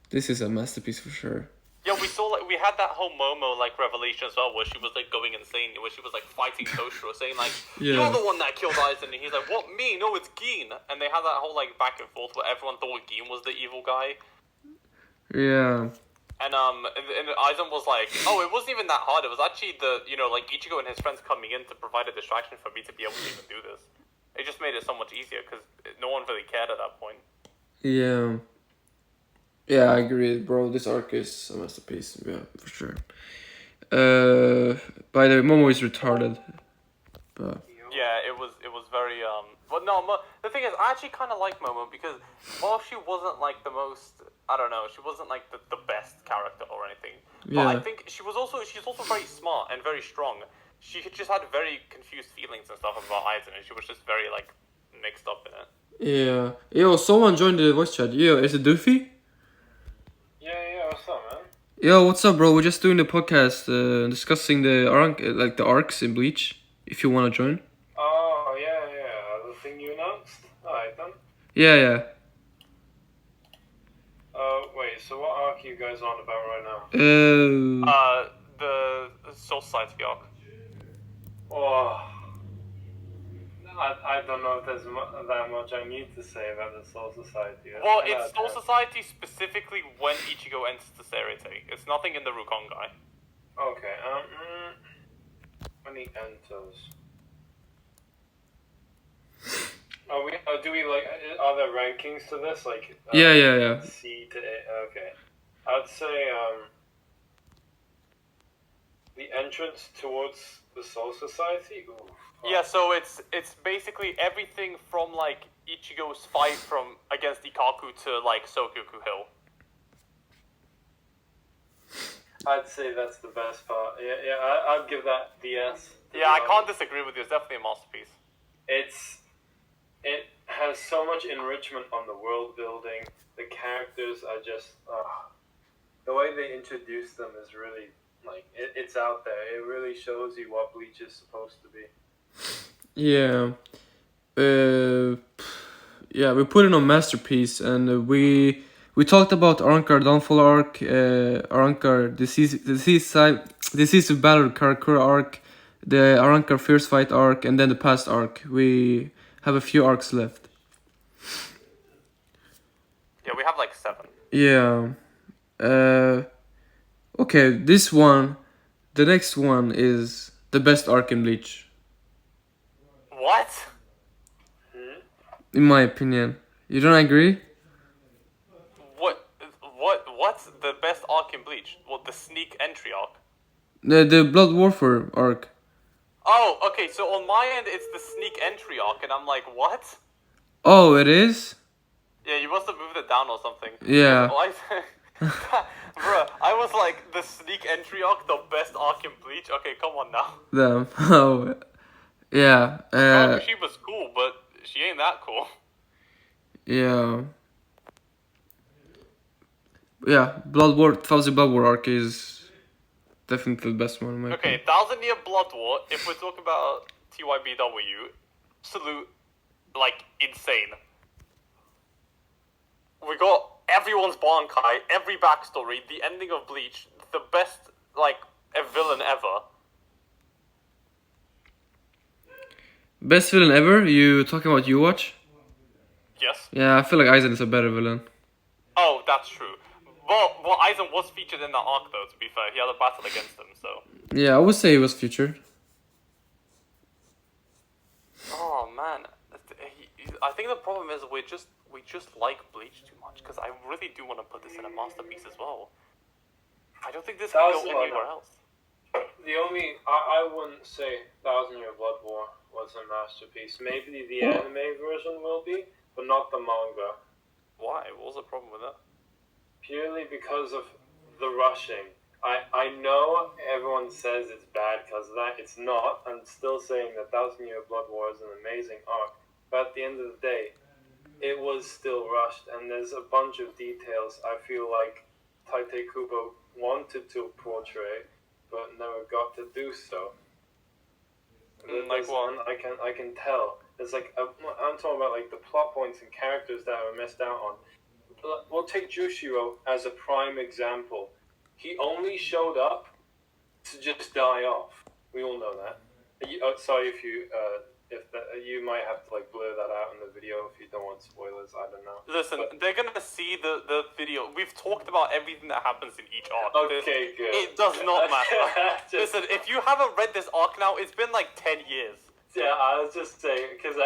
this is a masterpiece for sure. Yeah, we had that whole Momo like revelation as well, where she was like going insane, where she was like fighting Toshiro, saying like, "You're the one that killed Aizen," and he's like, "What, me? No, it's Gin." And they had that whole like back and forth where everyone thought Gin was the evil guy. Yeah. And Aizen was like, "Oh, it wasn't even that hard. It was actually like Ichigo and his friends coming in to provide a distraction for me to be able to even do this. It just made it so much easier because no one really cared at that point." Yeah. Yeah, I agree, bro. This arc is a masterpiece. Yeah, for sure. By the way, Momo is retarded. But yeah, it was very But no. The thing is, I actually kind of like Momo because while she wasn't like the most, I don't know, she wasn't like the best character or anything. But I Yeah. think she's also very smart and very strong. She just had very confused feelings and stuff about Aizen, and she was just very like mixed up in it. Yeah. Yo, someone joined the voice chat. Yo, is it Doofy? Yeah, what's up, man? Yo, what's up, bro? We're just doing the podcast, discussing the arcs in Bleach. If you wanna join. Oh, yeah, the thing you announced? Alright then. Yeah. Wait, so what arc are you guys on about right now? The Soul Society arc. Oh, I don't know if there's that much I need to say about the Soul Society. Well, it's Soul Society specifically when Ichigo enters the Serite. It's nothing in the Rukongai. Okay, when he enters. Are there rankings to this? Like, Yeah. C to A, okay. I'd say, the entrance towards the Soul Society? Ooh, fuck. Yeah, so it's basically everything from like Ichigo's fight from against Ikaku to like Sokoku Hill. I'd say that's the best part. Yeah, I'd give that the S. Yeah, I can't disagree with you. It's definitely a masterpiece. It has so much enrichment on the world building. The characters are just the way they introduce them is really like it's out there. It really shows you what Bleach is supposed to be. Yeah. Yeah, we put it on Masterpiece, and we talked about Arrancar Downfall arc, Arrancar Decisive Battle Karakura arc, the Arrancar Fierce Fight arc, and then the past arc. We have a few arcs left. Yeah, we have like 7. Yeah. Okay, the next one is the best arc in Bleach, What? in my opinion. You don't agree? What's the best arc in Bleach? Well, the sneak entry arc. The Blood Warfare arc. Oh, okay. So on my end, it's the sneak entry arc, and I'm like, what? Oh, it is? Yeah, you must have moved it down or something. Yeah. Bruh, I was like, the sneak entry arc, the best arc in Bleach? Okay, come on now. Damn. Oh, yeah. She was cool, but she ain't that cool. Yeah. Yeah, Thousand Blood War arc is definitely the best one. In my Okay, opinion. 1000 Year Blood War, if we're talking about TYBW, absolute, like, insane. We got everyone's Bankai, every backstory, the ending of Bleach, the best, like, a villain ever. Best villain ever? You talking about You Watch? Yes. Yeah, I feel like Aizen is a better villain. Oh, that's true. Well, Aizen was featured in that arc, though, to be fair. He had a battle against him, so... Yeah, I would say he was featured. Oh, man. I think the problem is we just like Bleach too much, because I really do want to put this in a masterpiece as well. I don't think this can go anywhere else. I wouldn't say 1000 Year Blood War was a masterpiece. Maybe the anime version will be, but not the manga. Why? What was the problem with that? Purely because of the rushing. I know everyone says it's bad because of that. It's not. I'm still saying that 1000 Year Blood War is an amazing arc. But at the end of the day, it was still rushed, and there's a bunch of details I feel like Taite Kubo wanted to portray, but never got to do so. Like what? I can tell. There's like I'm talking about like the plot points and characters that were missed out on. We'll take Jushiro as a prime example. He only showed up to just die off. We all know that. Sorry if you might have to like blur that out in the video if you don't want spoilers. I don't know. Listen, they're gonna see the video. We've talked about everything that happens in each arc. Okay, good. It does not matter. Listen, if you haven't read this arc now, it's been like 10 years. Yeah, I was just saying because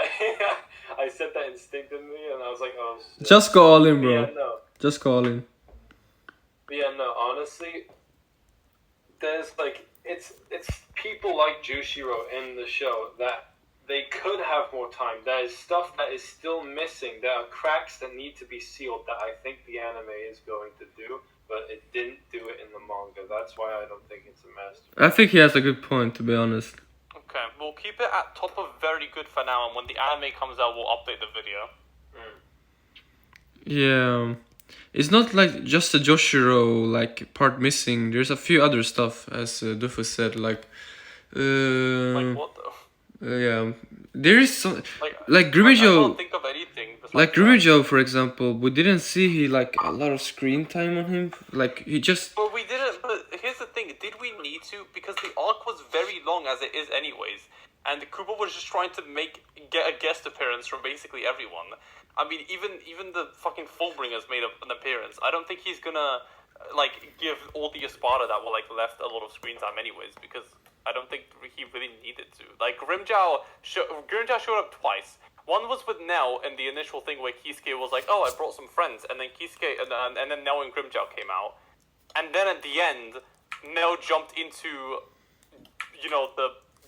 I said that instinctively and I was like, oh shit. Just go all in, bro. Yeah, no. Just go all in. Yeah, no. Honestly, there's like it's people like Jushiro in the show that they could have more time. There is stuff that is still missing. There are cracks that need to be sealed that I think the anime is going to do, but it didn't do it in the manga. That's why I don't think it's a masterpiece. I think he has a good point, to be honest. Okay, we'll keep it at top of very good for now, and when the anime comes out, we'll update the video. Yeah. It's not like just a Joshiro like part missing. There's a few other stuff, as Dufus said, like Like what though? yeah. There is some like I Grimmjow. can't think of anything. besides Like that. Grimmjow, for example, we didn't see he like a lot of screen time on him. Like he just But we didn't. But here's the thing: did we need to? Because the arc was very long as it is, anyways. And Cooper was just trying to get a guest appearance from basically everyone. I mean, even the fucking Fullbringers made an appearance. I don't think he's gonna like give all the Espada that were like left a lot of screen time, anyways. Because I don't think he really needed to. Like Grimmjow showed up twice. One was with Nell in the initial thing where Kisuke was like, "Oh, I brought some friends," and then Kisuke and then Nell and Grimmjow came out, and then at the end, Nell jumped into,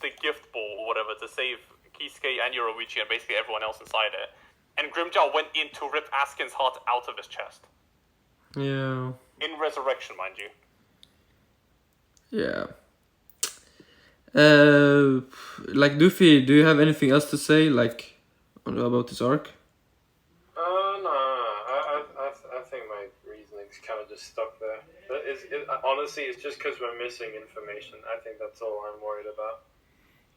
the gift ball or whatever to save Kisuke and Yoruichi and basically everyone else inside it, and Grimmjow went in to rip Askin's heart out of his chest yeah. in Resurrection, mind you. Yeah. Like Doofy, do you have anything else to say like about this arc? No. I think my reasoning's kind of just stuck there. But honestly, it's just because we're missing information. I think that's all I'm worried about.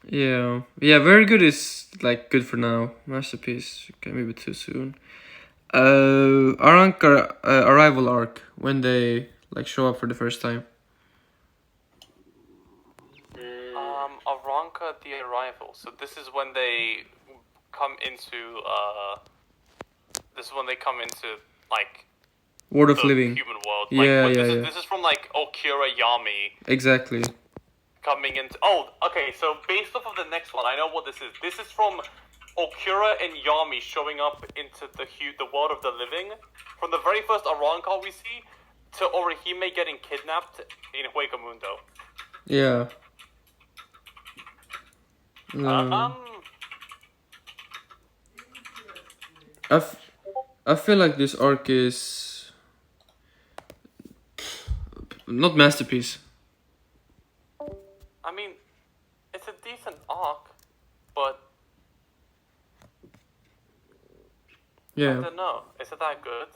Yeah. Very good is like good for now. Masterpiece, okay, maybe too soon. Aranka arrival arc when they like show up for the first time. Aranka the Arrival. So this is when they come into like World of the Living. human world. Yeah, This is from like Okira Yami Exactly. coming into. Oh, okay. So based off of the next one, I know what this is. This is from Okira and Yami showing up into the world of the living. From the very first Aranka we see to Orihime getting kidnapped in Huecamundo. Yeah. I feel like this arc is not masterpiece. I mean, it's a decent arc, but I Yeah. don't know. Is it that good?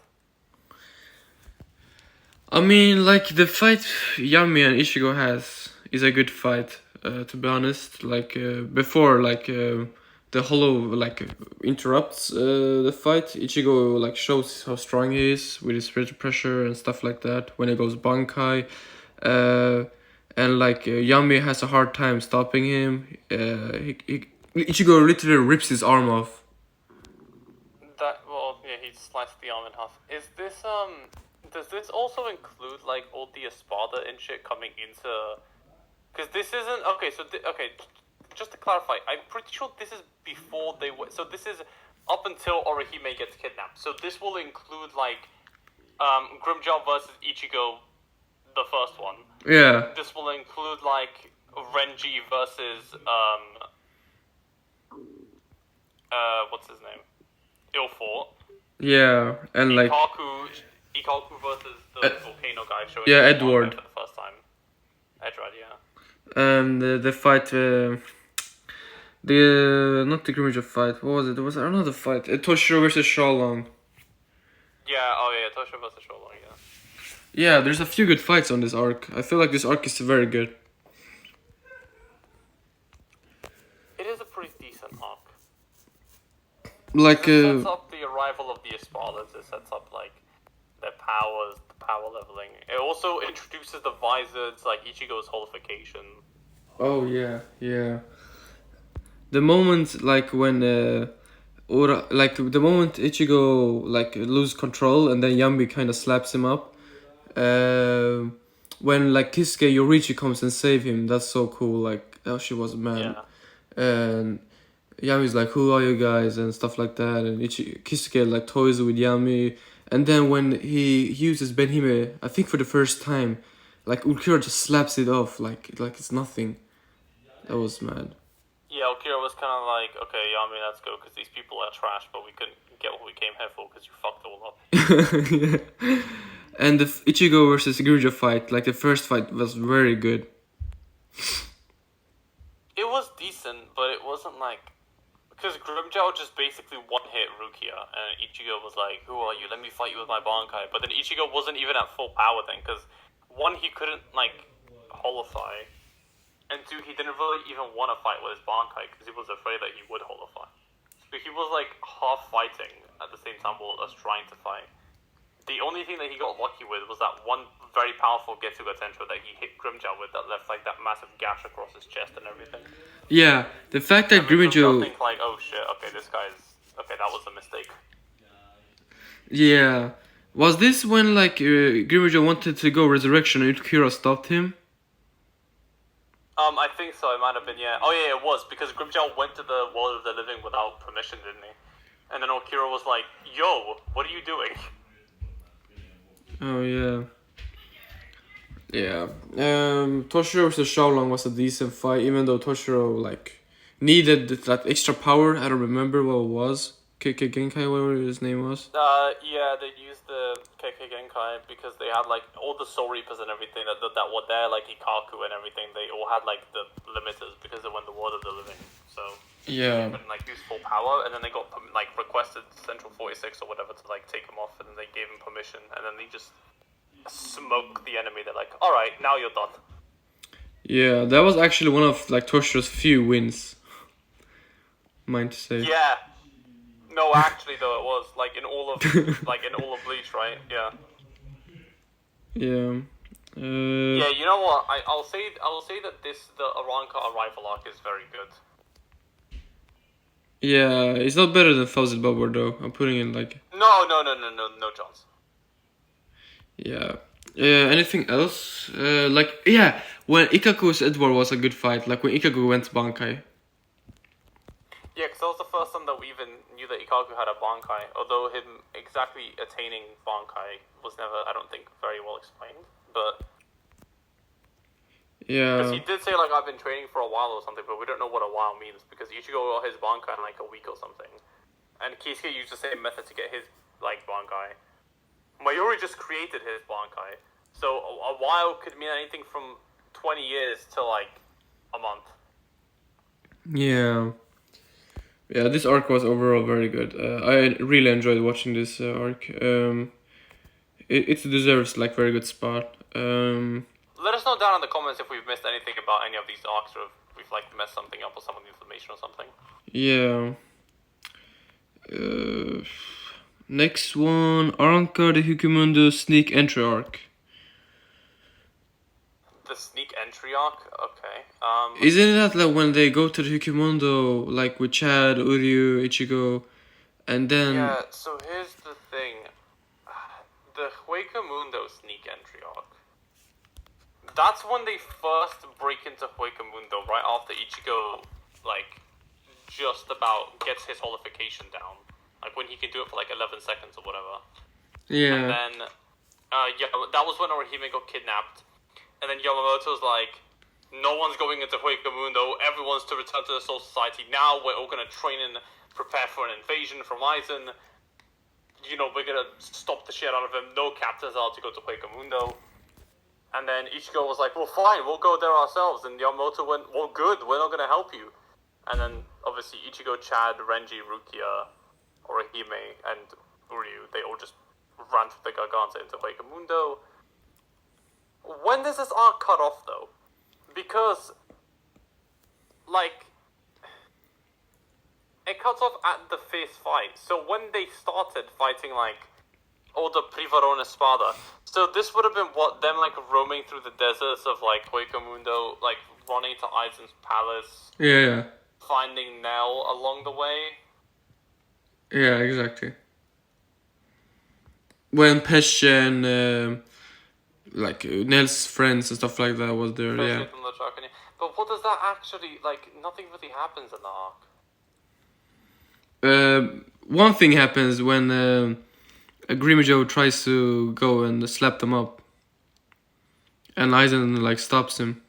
I mean, like the fight Yami and Ichigo has is a good fight. To be honest, like before, like the hollow like interrupts the fight. Ichigo like shows how strong he is with his spiritual pressure and stuff like that. When he goes Bankai, and like Yami has a hard time stopping him. Ichigo literally rips his arm off. He sliced the arm in half. Is this does this also include like all the Espada and shit coming into? Because this isn't okay. So just to clarify, I'm pretty sure this is before they were. So this is up until Orihime gets kidnapped. So this will include like Grimmjow versus Ichigo, the first one. Yeah. This will include like Renji versus what's his name? Ilfort. Yeah, and like Ikaku versus the volcano guy showing yeah, up Edward. for the first time. Edward, yeah. And the fight, the not the Grimmjow fight. What was it? There was another fight. Toshiro versus Shalong. Yeah. Oh yeah, Toshiro versus Shalong. Yeah. Yeah, there's a few good fights on this arc. I feel like this arc is very good. It is a pretty decent arc. Like It sets up the arrival of the Espadas. It sets up like their powers, the power leveling. It also introduces the Visors, like Ichigo's holification. oh yeah. The moment like when the moment Ichigo like lose control and then Yami kind of slaps him up. When like Kisuke Yorichi comes and save him, that's so cool. Like she was mad. Yeah. And Yami's like, who are you guys and stuff like that, and Kisuke like toys with Yami, and then when he uses Benhime, I think for the first time, like Ulquiorra just slaps it off like it's nothing. That was mad. Yeah, Akira was kind of like, okay, Yami, let's go, because these people are trash, but we couldn't get what we came here for, because you fucked all up. Yeah. And the Ichigo versus Gurujo fight, like the first fight, was very good. It was decent, but it wasn't like... Because Grimjow just basically one-hit Rukia, and Ichigo was like, who are you? Let me fight you with my Bankai. But then Ichigo wasn't even at full power then, because one, he couldn't, like, holofy, and two, he didn't really even want to fight with his Bankai, because he was afraid that he would holofy. So he was, like, half fighting at the same time while us trying to fight. The only thing that he got lucky with was that one very powerful Getsuga Tensho that he hit Grimjow with that left like that massive gash across his chest and everything. Yeah, the fact that Grimjow... think like, oh shit, okay, this guy's... Okay, that was a mistake. Yeah. Was this when like Grimjow wanted to go Resurrection and Kira stopped him? I think so, it might have been, yeah. Oh yeah, it was, because Grimjow went to the world of the living without permission, didn't he? And then Okira was like, yo, what are you doing? Oh yeah. Yeah. Toshiro vs Shaolong was a decent fight, even though Toshiro like needed that extra power. I don't remember what it was. KK Genkai, whatever his name was. Yeah, they used the KK Genkai because they had like all the Soul Reapers and everything that were there, like Ikaku and everything. They all had like the limiters because they were in the world of the living. So yeah, they couldn't like use full power, and then they got like requested Central 46 or whatever to like take him off, and then they gave him permission, and then they just smoke the enemy. They're like, all right, now you're done. Yeah, that was actually one of like Toshiro's few wins. Mind to say. Yeah. No, actually, though, it was like in all of Bleach, right? Yeah. Yeah. Yeah, you know what? I'll say that the Aranka arrival arc is very good. Yeah, it's not better than Thousand Bubble though. I'm putting it like. No chance. Yeah. Anything else? When Ikaku's Edward was a good fight. Like when Ikaku went to Bankai. Yeah, because that was the first time that we even knew that Ikaku had a Bankai. Although him exactly attaining Bankai was never, I don't think, very well explained. But yeah, because he did say like I've been training for a while or something, but we don't know what a while means because Ichigo got his Bankai in like a week or something, and Kisuke used the same method to get his like Bankai. Mayuri just created his Bankai, so a while could mean anything from 20 years to like a month. Yeah. Yeah, this arc was overall very good. I really enjoyed watching this arc. It deserves like very good spot. Let us know down in the comments if we've missed anything about any of these arcs, or if we've like messed something up or some of the information or something. Yeah. Next one, Aranka the Hikumundo sneak entry arc. The sneak entry arc? Okay. Isn't that like when they go to the Hikumundo, like with Chad, Uryu, Ichigo, and then... Yeah, so here's the thing. The Huecamundo sneak entry arc. That's when they first break into Huecamundo, right after Ichigo, like, just about gets his holification down. Like, when he can do it for, like, 11 seconds or whatever. Yeah. And then, that was when Orihime got kidnapped. And then Yamamoto's like, no one's going into Huecamundo, everyone's to return to the Soul Society. Now we're all going to train and prepare for an invasion from Aizen. You know, we're going to stop the shit out of him. No captains are allowed to go to Huecamundo. And then Ichigo was like, well, fine, we'll go there ourselves. And Yamamoto went, well, good, we're not going to help you. And then, obviously, Ichigo, Chad, Renji, Rukia, Orihime, and Uryu, they all just ran through the Garganta into Huecamundo. When does this arc cut off, though? Because, like, it cuts off at the fierce fight. So when they started fighting, like, all the Privarone Spada, so this would have been what, them, like, roaming through the deserts of, like, Huecamundo, like, running to Aizen's palace. Yeah. Finding Nell along the way. Yeah, exactly. When Pesce and... like Nell's friends and stuff like that was there, yeah. But what does that actually, like, nothing really happens in the arc. One thing happens when Grimajoe tries to go and slap them up. And Aizen, like, stops him.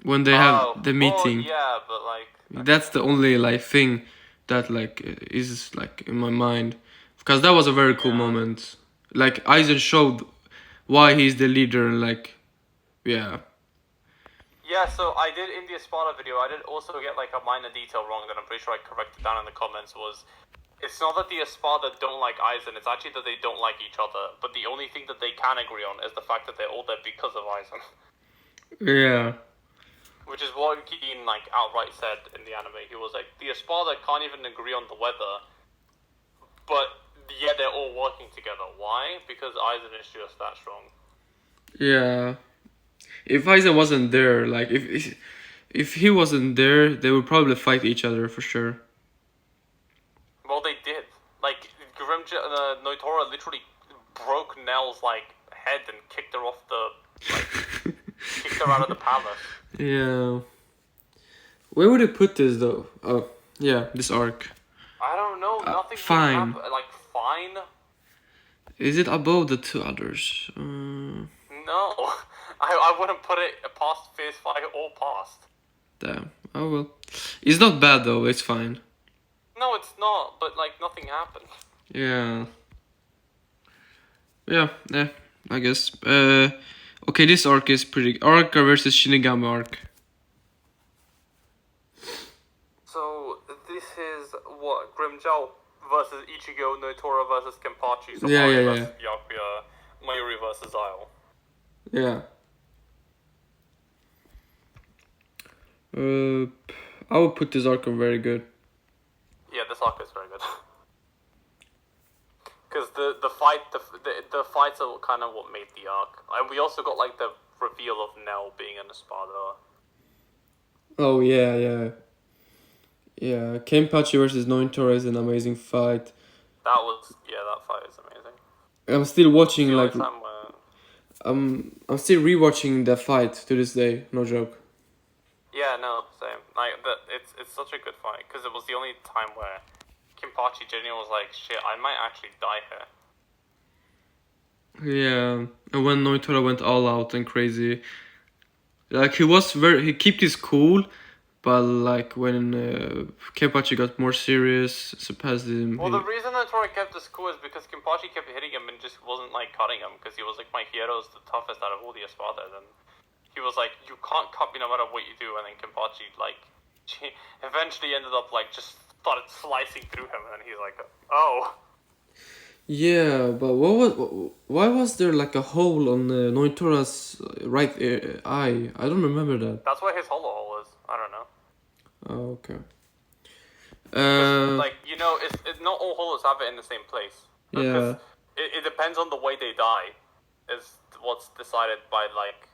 when they have the Well, meeting. yeah, but like. That's the only like thing that like is like in my mind, because that was a very cool Yeah. moment. Like Aizen showed why he's the leader and like, yeah. Yeah, so I did in the Espada video, I did also get like a minor detail wrong that I'm pretty sure I corrected down in the comments was, it's not that the Espada don't like Aizen, it's actually that they don't like each other, but the only thing that they can agree on is the fact that they're all there because of Aizen. Yeah. Which is what Keen like outright said in the anime. He was like, the Espada can't even agree on the weather, but yet they're all working together. Why? Because Aizen is just that strong. Yeah. If Aizen wasn't there, like if he wasn't there, they would probably fight each other for sure. Well, they did. Like, Noitora literally broke Nell's, like, head and kicked her off the, like, kicked her out of the palace. Yeah. Where would it put this though? Oh, yeah, this arc. I don't know, nothing fine. really happened. Like, fine? Is it above the two others? No. I wouldn't put it past Phase 5 or past. Damn. Oh well. It's not bad though. It's fine. No, it's not, but, like, nothing happened. Yeah. Yeah. I guess. Okay, this arc is pretty. Arc versus Shinigami arc. So, this is, what, Grimmjow versus Ichigo, Noitora versus Kenpachi, so Yeah, Mari yeah, versus Byakuya, Mayuri versus Isle. Yeah. I would put this arc on very good. Yeah, this arc is very good. Because the fights are kind of what made the arc, and we also got like the reveal of Nell being an Espada. Oh yeah. Kenpachi versus Noitora is an amazing fight. That fight is amazing. I'm still watching The only like time where I'm still rewatching the fight to this day. No joke. yeah, no, same. Like it's such a good fight because it was the only time where Kenpachi genuinely was like, shit, I might actually die here. Yeah, and when Noitora went all out and crazy, like he kept his cool, but like when Kenpachi got more serious, surpassed him. Well, the reason Noitora kept this cool is because Kenpachi kept hitting him and just wasn't like cutting him because he was like, my hero's the toughest out of all the Espadas, and he was like, you can't cut me no matter what you do, and then Kenpachi like eventually ended up like just started slicing through him, and he's like, oh. Yeah, but why was there like a hole on Noitora's right eye? I don't remember that. That's where his hollow hole is. I don't know. Oh, okay. Like, you know, it's not all hollows have it in the same place. Yeah. It depends on the way they die, is what's decided by like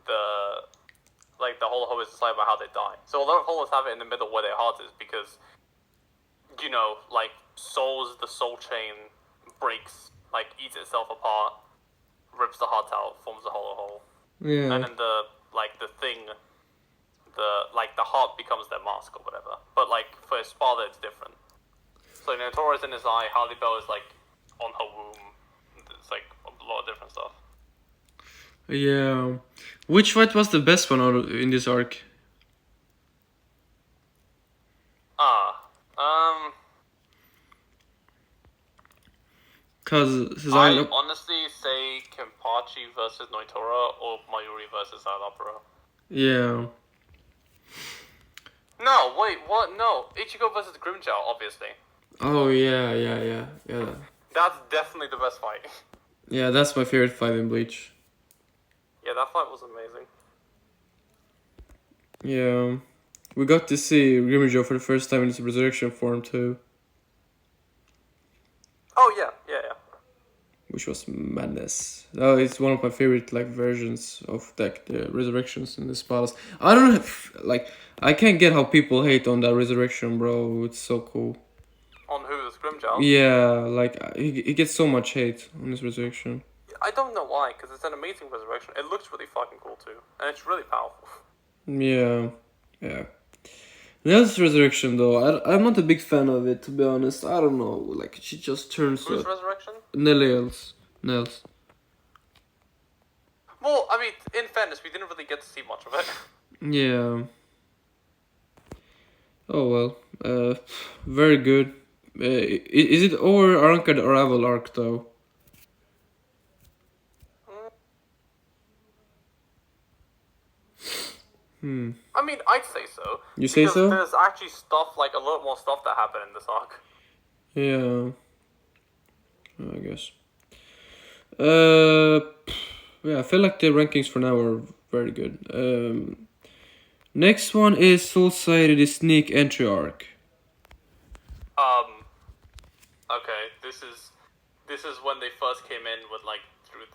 the hollow is decided by how they die. So a lot of hollows have it in the middle where their heart is because, you know, like the soul chain breaks, like eats itself apart, rips the heart out, forms a hollow hole. Yeah. And then the heart becomes their mask or whatever. But like for Espada, it's different. So Notora's in his eye, Harley Bell is like on her womb. It's like a lot of different stuff. Yeah. Which fight was the best one in this arc? Cause I honestly say Kenpachi versus Noitora or Mayuri versus Alapura. Yeah. No, wait, what? No, Ichigo versus Grimmjow, obviously. Oh yeah. That's definitely the best fight. Yeah, that's my favorite fight in Bleach. Yeah, that fight was amazing. Yeah. We got to see Grimmjow for the first time in his resurrection form too. Oh yeah. Which was madness. Oh, it's one of my favorite like versions of the resurrections in the Spadas. I don't have, like, I can't get how people hate on that resurrection, bro. It's so cool. On who? This Grimmjow? Yeah, like he gets so much hate on this resurrection. I don't know why, because it's an amazing resurrection. It looks really fucking cool too, and it's really powerful. Yeah. Nell's resurrection though, I'm not a big fan of it, to be honest. I don't know, like she just turns. Whose resurrection? Nell's. Well, I mean, in fairness, we didn't really get to see much of it. Yeah. Oh well. Very good. Is it or Arranca the Arrival arc though? Hmm. I mean, I'd say so. You say because so? there's actually stuff, like a lot more stuff that happened in this arc. Yeah. I guess. Uh, yeah. I feel like the rankings for now are very good. Next one is Soul Society, the sneak entry arc. Okay, this is when they first came in with like through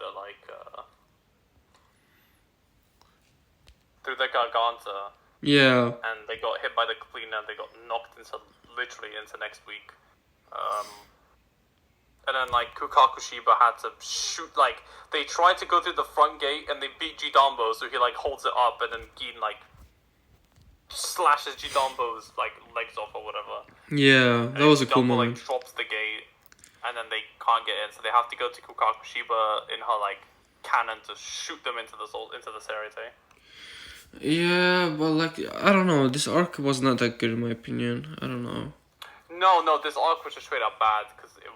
the Garganta, Yeah. and they got hit by the cleaner. They got knocked literally into next week. And then like Kukakushiba had to shoot, like they tried to go through the front gate and they beat Jidambo, so he like holds it up, and then Gin like slashes Jidambo's like legs off or whatever. Yeah, that was a cool Jidambo, moment. like drops the gate, and then they can't get in, so they have to go to Kukakushiba in her like cannon to shoot them into the Serite. Yeah, but like I don't know, this arc was not that good in my opinion. I don't know. No, this arc was just straight up bad because it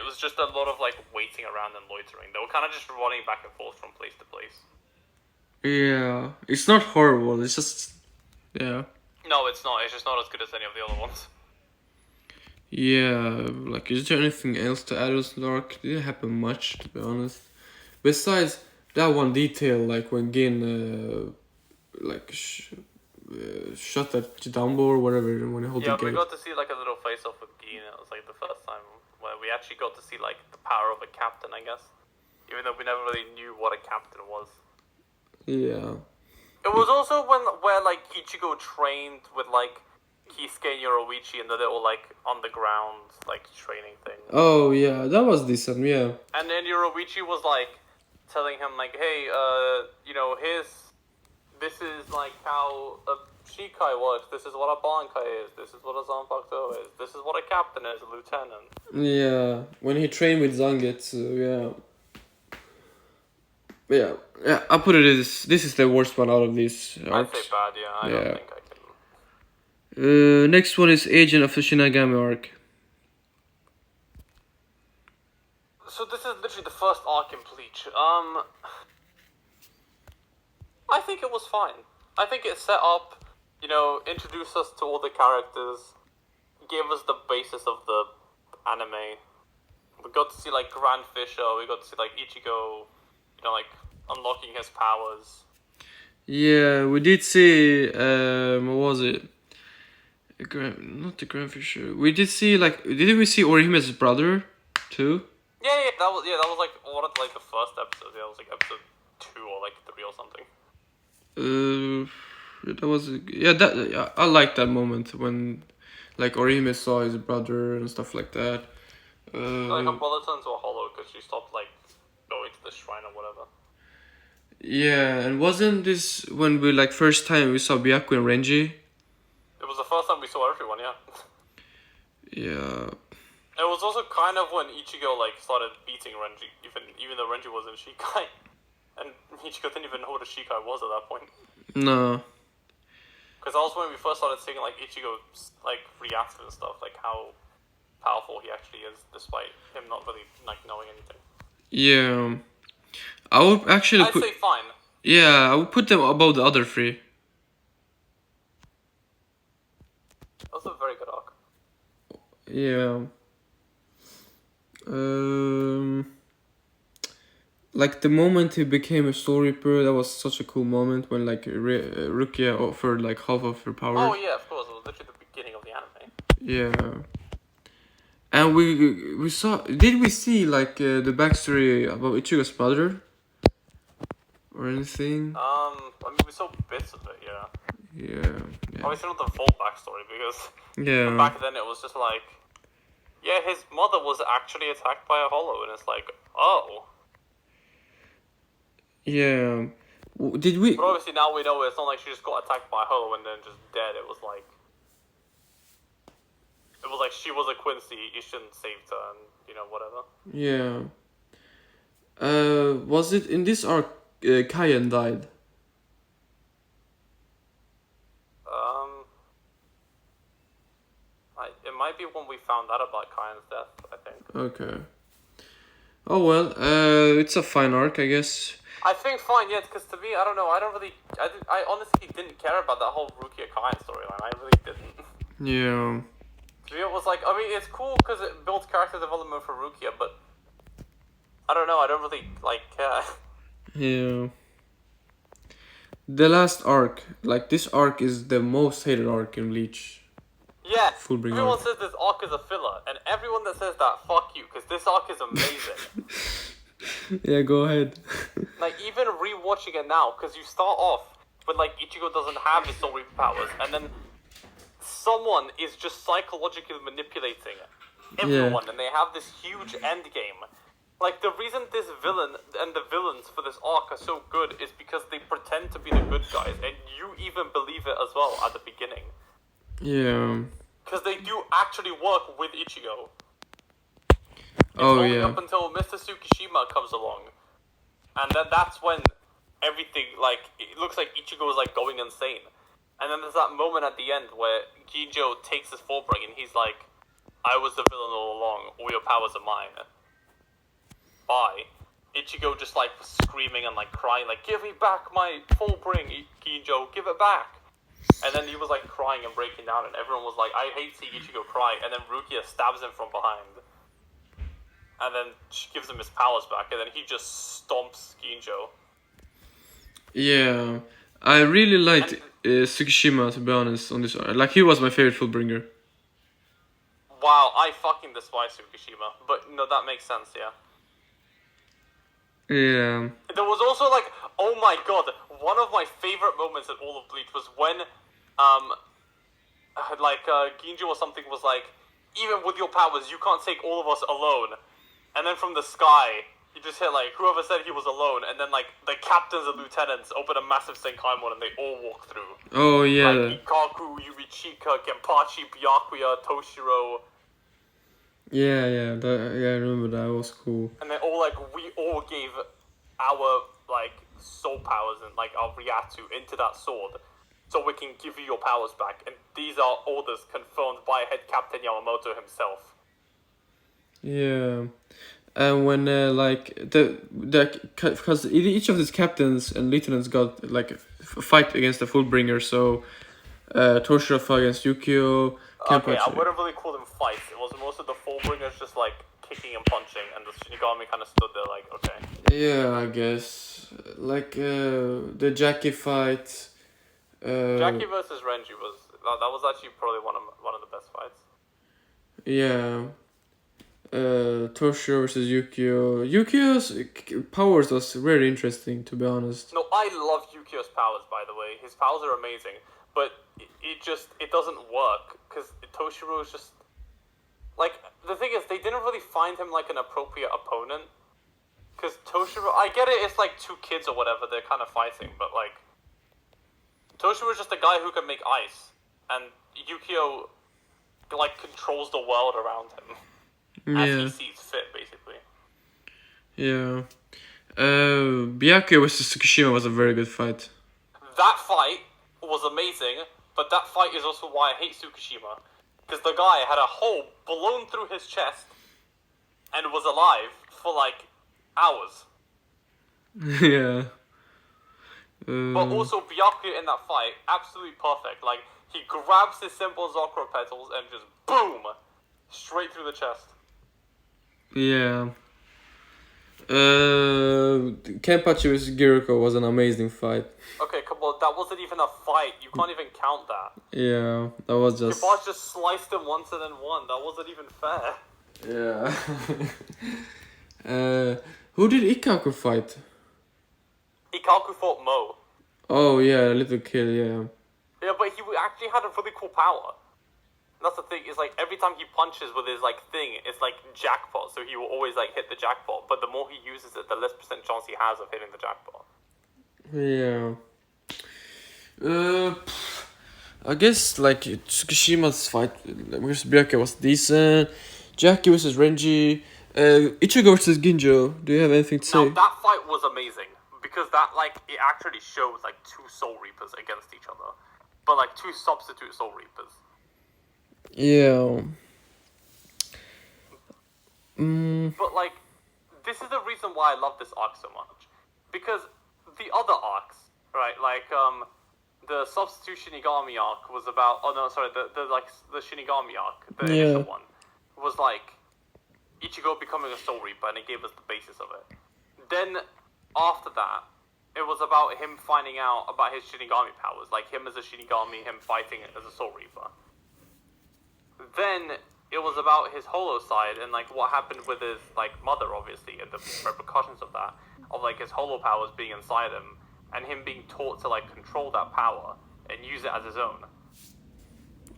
was just a lot of like waiting around and loitering. They were kind of just running back and forth from place to place. Yeah, it's not horrible. It's just yeah. No, it's not. It's just not as good as any of the other ones. Yeah, like is there anything else to add to the arc? Didn't happen much to be honest. Besides that one detail, like when Gin shot at Jidambo or whatever when he held Yeah, the we gate. got to see like a little face off with Gin. It was like the first time where we actually got to see like the power of a captain, I guess. Even though we never really knew what a captain was. Yeah. It was also where like Ichigo trained with like Kisuke and Yoroichi in the little like on the ground like training thing. Oh yeah, that was decent. Yeah. And then Yoroichi was like telling him like, hey, this is like how a Shikai works. This is what a Bankai is. This is what a Zanpakuto is. This is what a captain is, a lieutenant. Yeah, when he trained with Zangetsu, yeah. Yeah, I'll put it as this is the worst one out of these I'd arcs. say bad, yeah. I Yeah. don't think I can. Next one is Agent of the Shinigami arc. So this is literally the first arc in Bleach. I think it was fine. I think it set up, introduced us to all the characters, gave us the basis of the anime. We got to see like Grand Fisher, we got to see like Ichigo, like unlocking his powers. Yeah, we did see what was it? Not the Grand Fisher. We did see like didn't we see Orihime's brother too? Yeah, that was like one of like the first episodes. Yeah, it was like episode 2 or like 3 or something. That was I like that moment when like Orihime saw his brother and stuff like that. Like her brother turned to a hollow because she stopped like going to the shrine or whatever. Yeah, and wasn't this when we like first time we saw Byaku and Renji? It was the first time we saw everyone, yeah. Yeah. It was also kind of when Ichigo like started beating Renji, even though Renji was in Shikai, and Ichigo didn't even know what a Shikai was at that point. No. Because that was when we first started seeing like Ichigo like react and stuff, like how powerful he actually is, despite him not really like knowing anything. Yeah. I would actually I'd say fine. Yeah, I would put them above the other three. That was a very good arc. Yeah. Like the moment he became a Soul Reaper, that was such a cool moment when like Rukia offered like half of her power. Oh yeah, of course. It was literally the beginning of the anime. Yeah. And we saw. Did we see like the backstory about Ichigo's mother? Or anything? I mean, we saw bits of it, yeah. Yeah. Obviously not the full backstory because Yeah. back then it was just like, yeah, his mother was actually attacked by a hollow, and it's like, oh. Yeah. Did we? But obviously now we know it's not like she just got attacked by a hollow and then just dead. It was like she was a Quincy. You shouldn't saved her, and whatever. Yeah. Was it in this arc? Kaien died. Okay. Oh well, it's a fine arc, I guess. I think fine, yeah, because to me, I don't know, I honestly didn't care about that whole Rukia Kain storyline. I really didn't. Yeah. To me, it was like, I mean, it's cool because it builds character development for Rukia, but I don't know, I don't really like care. Yeah. The last arc, like this arc is the most hated arc in Bleach. Yeah, Fullbring everyone arc. says this arc is a filler, and everyone that says that, fuck you, because this arc is amazing. Yeah, go ahead. Like, even rewatching it now, because you start off with, like, Ichigo doesn't have his Soul Reaper powers, and then someone is just psychologically manipulating everyone, and they have this huge end game. Like, the reason this villain and the villains for this arc are so good is because they pretend to be the good guys, and you even believe it as well at the beginning. Yeah. Because they do actually work with Ichigo. It's Oh only yeah. up until Mr. Tsukishima comes along. And then that's when everything, like, it looks like Ichigo is, like, going insane. And then there's that moment at the end where Ginjo takes his Fullbring and he's like, I was the villain all along, all your powers are mine. Bye. Ichigo just, like, screaming and, like, crying, like, give me back my Fullbring, Ginjo, give it back. And then he was, like, crying and breaking down, and everyone was like, I hate seeing Ichigo cry. And then Rukia stabs him from behind. And then she gives him his powers back, and then he just stomps Ginjo. Yeah. I really liked Tsukishima, to be honest, on this arc. Like, he was my favorite Fullbringer. Wow, I fucking despise Tsukishima. But, no, that makes sense, yeah. Yeah. There was also, like, oh my god, one of my favorite moments in all of Bleach was when, Ginjo or something was like, even with your powers, you can't take all of us alone. And then from the sky, you just hit, like, whoever said he was alone, and then, like, the captains and lieutenants open a massive Senkaimon and they all walk through. Oh yeah. Like, Ikaku, Yuichika, Genpachi, Byakuya, Toshiro. Yeah, I remember that. It was cool. And they all, like, we all gave our, like, soul powers and, like, our Ryatsu into that sword so we can give you your powers back. And these are orders confirmed by head captain Yamamoto himself. Yeah. And when because each of these captains and lieutenants got like a fight against the Fullbringer, so Toshiro fought against Yukio. Okay, I wouldn't really call them fights. It was most of the Fullbringers just, like, kicking and punching, and the Shinigami kind of stood there like, okay. Yeah, I guess like the Jackie fight. Jackie versus Renji that was actually probably one of the best fights. Yeah. Toshiro versus Yukio. Yukio's powers was very interesting, to be honest. No, I love Yukio's powers, by the way. His powers are amazing, but it doesn't work because Toshiro is just like, the thing is, they didn't really find him like an appropriate opponent. Because Toshiro, I get it, it's like two kids or whatever, they're kind of fighting, but like, Toshiro is just a guy who can make ice, and Yukio like controls the world around him as he sees fit, basically. Yeah. Byakuya versus Tsukishima was a very good fight. That fight was amazing, but that fight is also why I hate Tsukishima. Because the guy had a hole blown through his chest and was alive for like hours. Yeah. But also Byakuya in that fight, absolutely perfect. Like, he grabs his simple Zakura petals and just boom! Straight through the chest. Yeah. Kenpachi vs Giriko was an amazing fight. Okay, come on, that wasn't even a fight. You can't even count that. Yeah, that was just... Your boss just sliced him once and then won. That wasn't even fair. Yeah. Who did Ikaku fight? Ikaku fought Mo. Oh yeah, little kid, yeah. Yeah, but he actually had a really cool power. That's the thing, is like every time he punches with his like thing, it's like jackpot, so he will always like hit the jackpot, but the more he uses it, the less % chance he has of hitting the jackpot. Yeah. I guess like Tsukishima's fight versus Byakuya was decent. Jackie versus Renji. Ichigo versus Ginjo. Do you have anything to say? Now that fight was amazing, because that like, it actually shows like two Soul Reapers against each other. But like two substitute Soul Reapers. Yeah. But like, this is the reason why I love this arc so much, because the other arcs, right? Like the Substitute Shinigami arc was about. Oh no, sorry, the Shinigami arc, the initial one, was like Ichigo becoming a Soul Reaper, and it gave us the basis of it. Then after that, it was about him finding out about his Shinigami powers, like him as a Shinigami, him fighting as a Soul Reaper. Then it was about his Holo side and like what happened with his like mother, obviously, and the repercussions of that, of like his Holo powers being inside him, and him being taught to like control that power and use it as his own.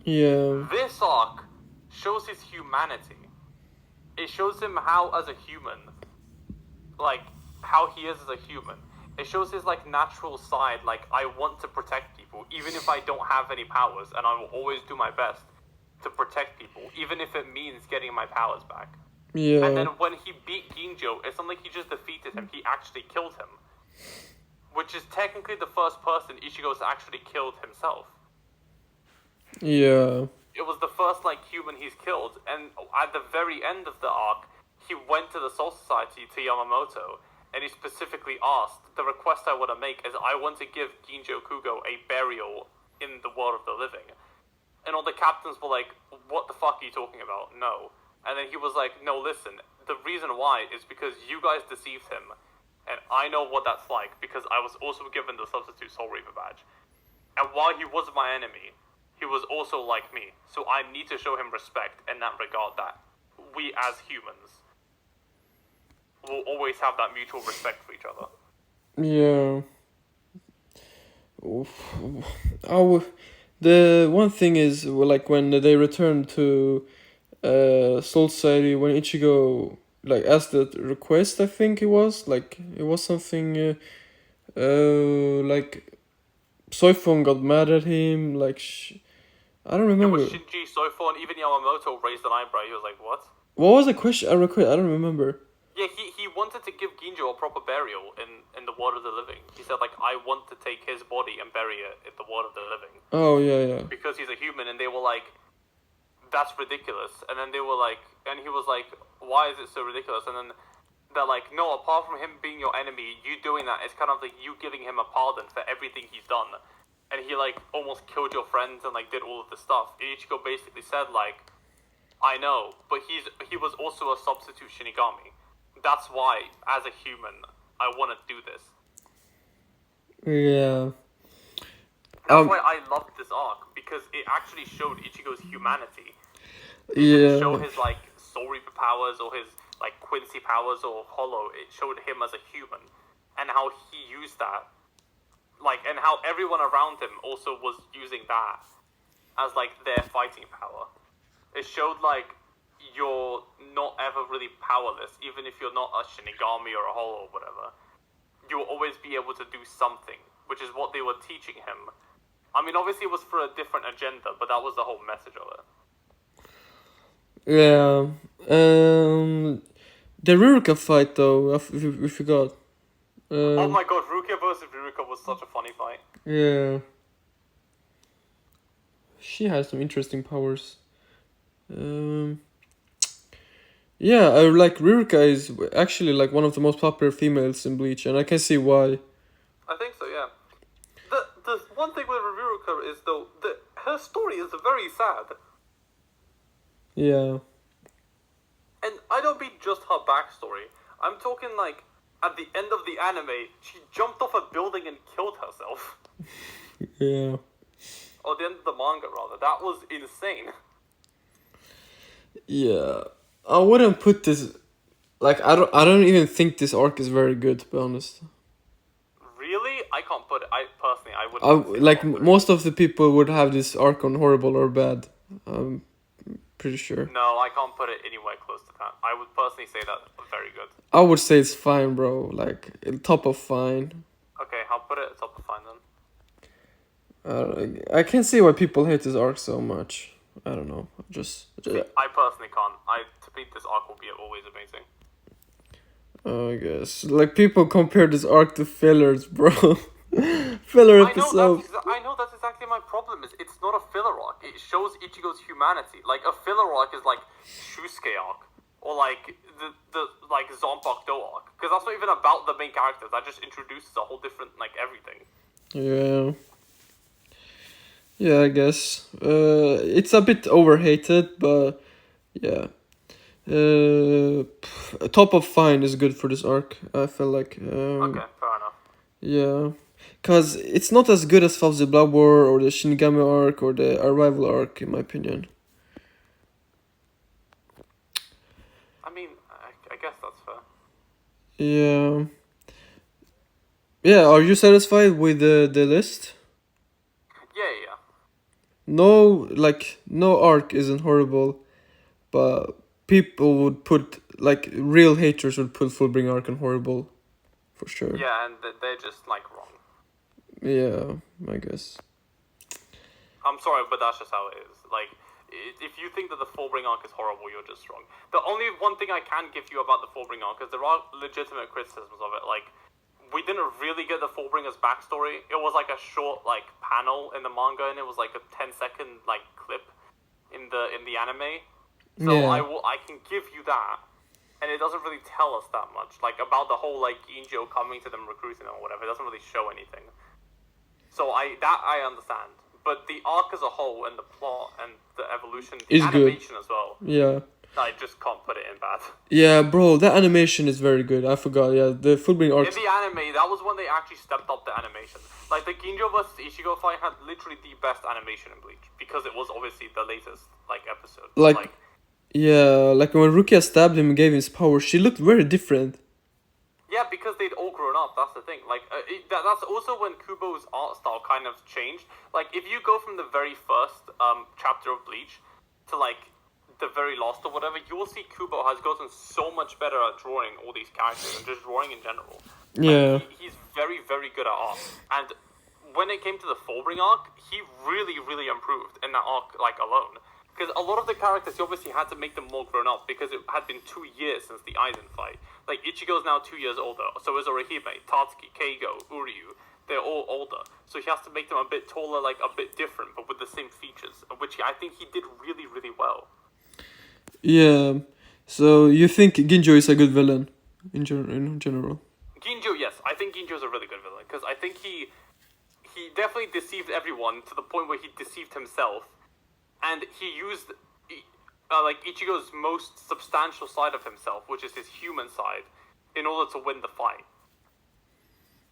Yeah. This arc shows his humanity. It shows him how, as a human, like how he is as a human. It shows his like natural side. Like, I want to protect people, even if I don't have any powers, and I will always do my best to protect people, even if it means getting my powers back. Yeah. And then when he beat Ginjo, it's not like he just defeated him, he actually killed him. Which is technically the first person Ichigo's actually killed himself. Yeah. It was the first, like, human he's killed, and at the very end of the arc, he went to the Soul Society, to Yamamoto, and he specifically asked, the request I want to make is I want to give Ginjo Kugo a burial in the world of the living. And all the captains were like, what the fuck are you talking about? No. And then he was like, no, listen, the reason why is because you guys deceived him, and I know what that's like, because I was also given the Substitute Soul Reaper badge. And while he was my enemy, he was also like me, so I need to show him respect in that regard, that we as humans will always have that mutual respect for each other. Yeah. The one thing is, well, like when they returned to Soul Society, when Ichigo like asked the request, I think it was something like Soifon got mad at him, like I don't remember. It was Shinji, Soifo, and even Yamamoto raised an eyebrow. He was like, what? What was the question? I don't remember. Yeah, he wanted to give Ginjo a proper burial in the world of the living. He said, like, I want to take his body and bury it in the world of the living. Oh, yeah. Because he's a human, and they were like, that's ridiculous. And then they were like, and he was like, why is it so ridiculous? And then they're like, no, apart from him being your enemy, you doing that is kind of like you giving him a pardon for everything he's done. And he, like, almost killed your friends and, like, did all of this stuff. And Ichigo basically said, like, I know, but he was also a substitute Shinigami. That's why, as a human, I want to do this. Yeah. That's why I loved this arc, because it actually showed Ichigo's humanity. It Yeah. didn't show his, like, Soul Reaper powers or his, like, Quincy powers or Hollow. It showed him as a human, and how he used that. Like, and how everyone around him also was using that as, like, their fighting power. It showed, like, you're not ever really powerless, even if you're not a Shinigami or a Hollow or whatever. You'll always be able to do something, which is what they were teaching him. I mean, obviously it was for a different agenda, but that was the whole message of it. Yeah. The Ruruka fight, though, we forgot. Oh my god, Rukia versus Ruruka was such a funny fight. Yeah. She has some interesting powers. Yeah, I like Ruruka is actually like one of the most popular females in Bleach, and I can see why. I think so, yeah. The one thing with Ruruka is, though, her story is very sad. Yeah. And I don't mean just her backstory. I'm talking, like, at the end of the anime, she jumped off a building and killed herself. Yeah. Or the end of the manga, rather. That was insane. Yeah. I wouldn't put this like I don't even think this arc is very good, to be honest. Really? I can't put it. I personally, I wouldn't. Like most of the people would have this arc on horrible or bad. I'm pretty sure. No, I can't put it anywhere close to that. I would personally say that very good. I would say it's fine, bro. Like top of fine. Okay, I'll put it at top of fine then. I can't see why people hate this arc so much. I don't know. Just I personally can't. To beat this arc will be always amazing. I guess like people compare this arc to fillers, bro. Filler episodes. I know that's exactly my problem. Is it's not a filler arc. It shows Ichigo's humanity. Like a filler arc is like Shusuke arc, or like like Zombok Do arc, because that's not even about the main characters. That just introduces a whole different like everything. Yeah. Yeah, I guess. It's a bit overhated, but yeah. Top of Fine is good for this arc. I feel like. Okay, fair enough. Yeah, cause it's not as good as Fauzi Blood War or the Shinigami arc or the Arrival arc, in my opinion. I mean, I guess that's fair. Yeah. Yeah, are you satisfied with the list? Yeah. No arc isn't horrible, but people would put, like, real haters would put Fullbring arc on horrible, for sure. Yeah, and they're just like wrong. Yeah, I guess. I'm sorry, but that's just how it is. Like, if you think that the Fullbring arc is horrible, you're just wrong. The only one thing I can give you about the Fullbring arc is there are legitimate criticisms of it. Like, we didn't really get the Fullbringer's backstory. It was like a short like panel in the manga, and it was like a 10-second like clip in the anime. So Yeah. I can give you that, and it doesn't really tell us that much, like about the whole like Ginjo coming to them, recruiting them or whatever. It doesn't really show anything. So I understand, but the arc as a whole and the plot and the evolution, the Is good. animation as well, Yeah. I just can't put it in bad. Yeah, bro, that animation is very good. I forgot, yeah, the Fullbring arc. In the anime, that was when they actually stepped up the animation. Like the Ginjo vs Ichigo fight had literally the best animation in Bleach because it was obviously the latest like episode. Like, yeah, like when Rukia stabbed him and gave him his power, she looked very different. Yeah, because they'd all grown up. That's the thing. Like, that's also when Kubo's art style kind of changed. Like, if you go from the very first chapter of Bleach to like the very last or whatever, you will see Kubo has gotten so much better at drawing all these characters and just drawing in general. Yeah. He's very, very good at art. And when it came to the Fullbring arc, he really, really improved in that arc, like, alone. Because a lot of the characters, he obviously had to make them more grown up because it had been 2 years since the Aizen fight. Like, Ichigo's now 2 years older, so is Orihime, Tatsuki, Keigo, Uryu. They're all older. So he has to make them a bit taller, like, a bit different, but with the same features, which I think he did really, really well. Yeah. So you think Ginjo is a good villain in general? Ginjo, yes. I think Ginjo's a really good villain, because I think he definitely deceived everyone to the point where he deceived himself. And he used, like, Ichigo's most substantial side of himself, which is his human side, in order to win the fight.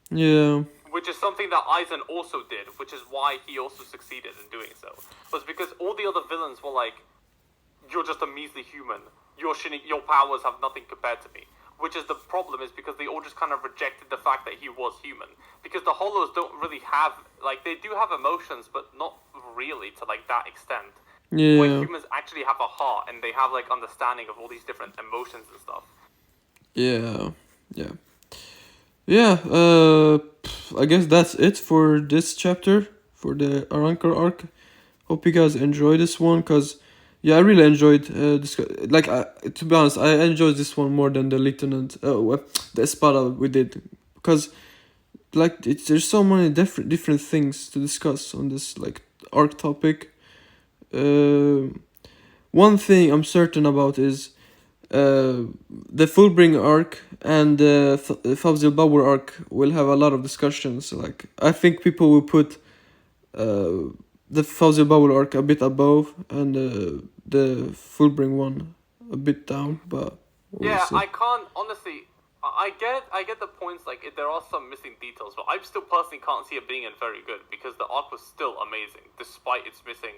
Yeah. Which is something that Aizen also did, which is why he also succeeded in doing so. Was because all the other villains were like, you're just a measly human. Your powers have nothing compared to me. Which is the problem, is because they all just kind of rejected the fact that he was human. Because the Hollows don't really have, like, they do have emotions, but not really to, like, that extent. Yeah. Where humans actually have a heart, and they have, like, understanding of all these different emotions and stuff. Yeah. Yeah. Yeah, I guess that's it for this chapter, for the Arankar arc. Hope you guys enjoy this one, because, yeah, I really enjoyed this. Like, to be honest, I enjoyed this one more than the Lieutenant, the Espada we did. Because, like, there's so many different things to discuss on this, like, arc topic. One thing I'm certain about is the Fullbring arc and the Fawzil Bauer arc will have a lot of discussions. Like, I think people will put the Fawzil Bauer arc a bit above and the Fullbring one a bit down, but we'll see. I can't, honestly, I get the points, like, there are some missing details, but I still personally can't see it being very good, because the arc was still amazing, despite its missing,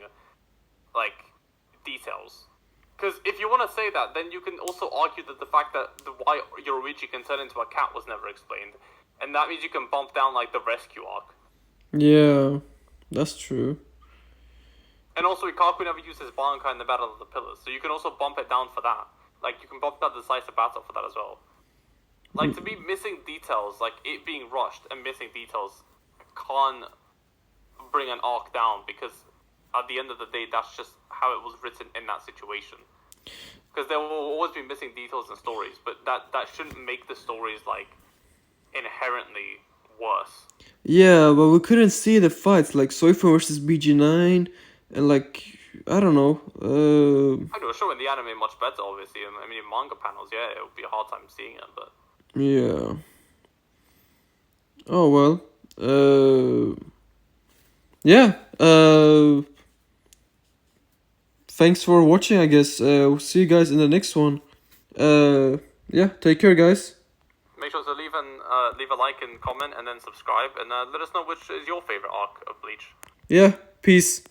like, details. Because if you want to say that, then you can also argue that the fact that why Yoruichi can turn into a cat was never explained. And that means you can bump down, like, the rescue arc. Yeah, that's true. And also, Ikaku never used his Bankai in the Battle of the Pillars, so you can also bump it down for that. Like, you can bump down the Decisive Battle for that as well. Like, to be missing details, like, it being rushed and missing details can't bring an arc down, because at the end of the day, that's just how it was written in that situation. Because there will always be missing details in stories, but that shouldn't make the stories, like, inherently worse. Yeah, but we couldn't see the fights, like Soifun versus BG9, and, like, I don't know. I know, showing the anime much better, obviously. I mean, in manga panels, yeah, it would be a hard time seeing it, but Yeah. Oh well. Yeah. Thanks for watching. I guess. We'll see you guys in the next one. Yeah. Take care, guys. make sure to leave a like and comment, and then subscribe, and let us know which is your favorite arc of Bleach. Yeah. Peace.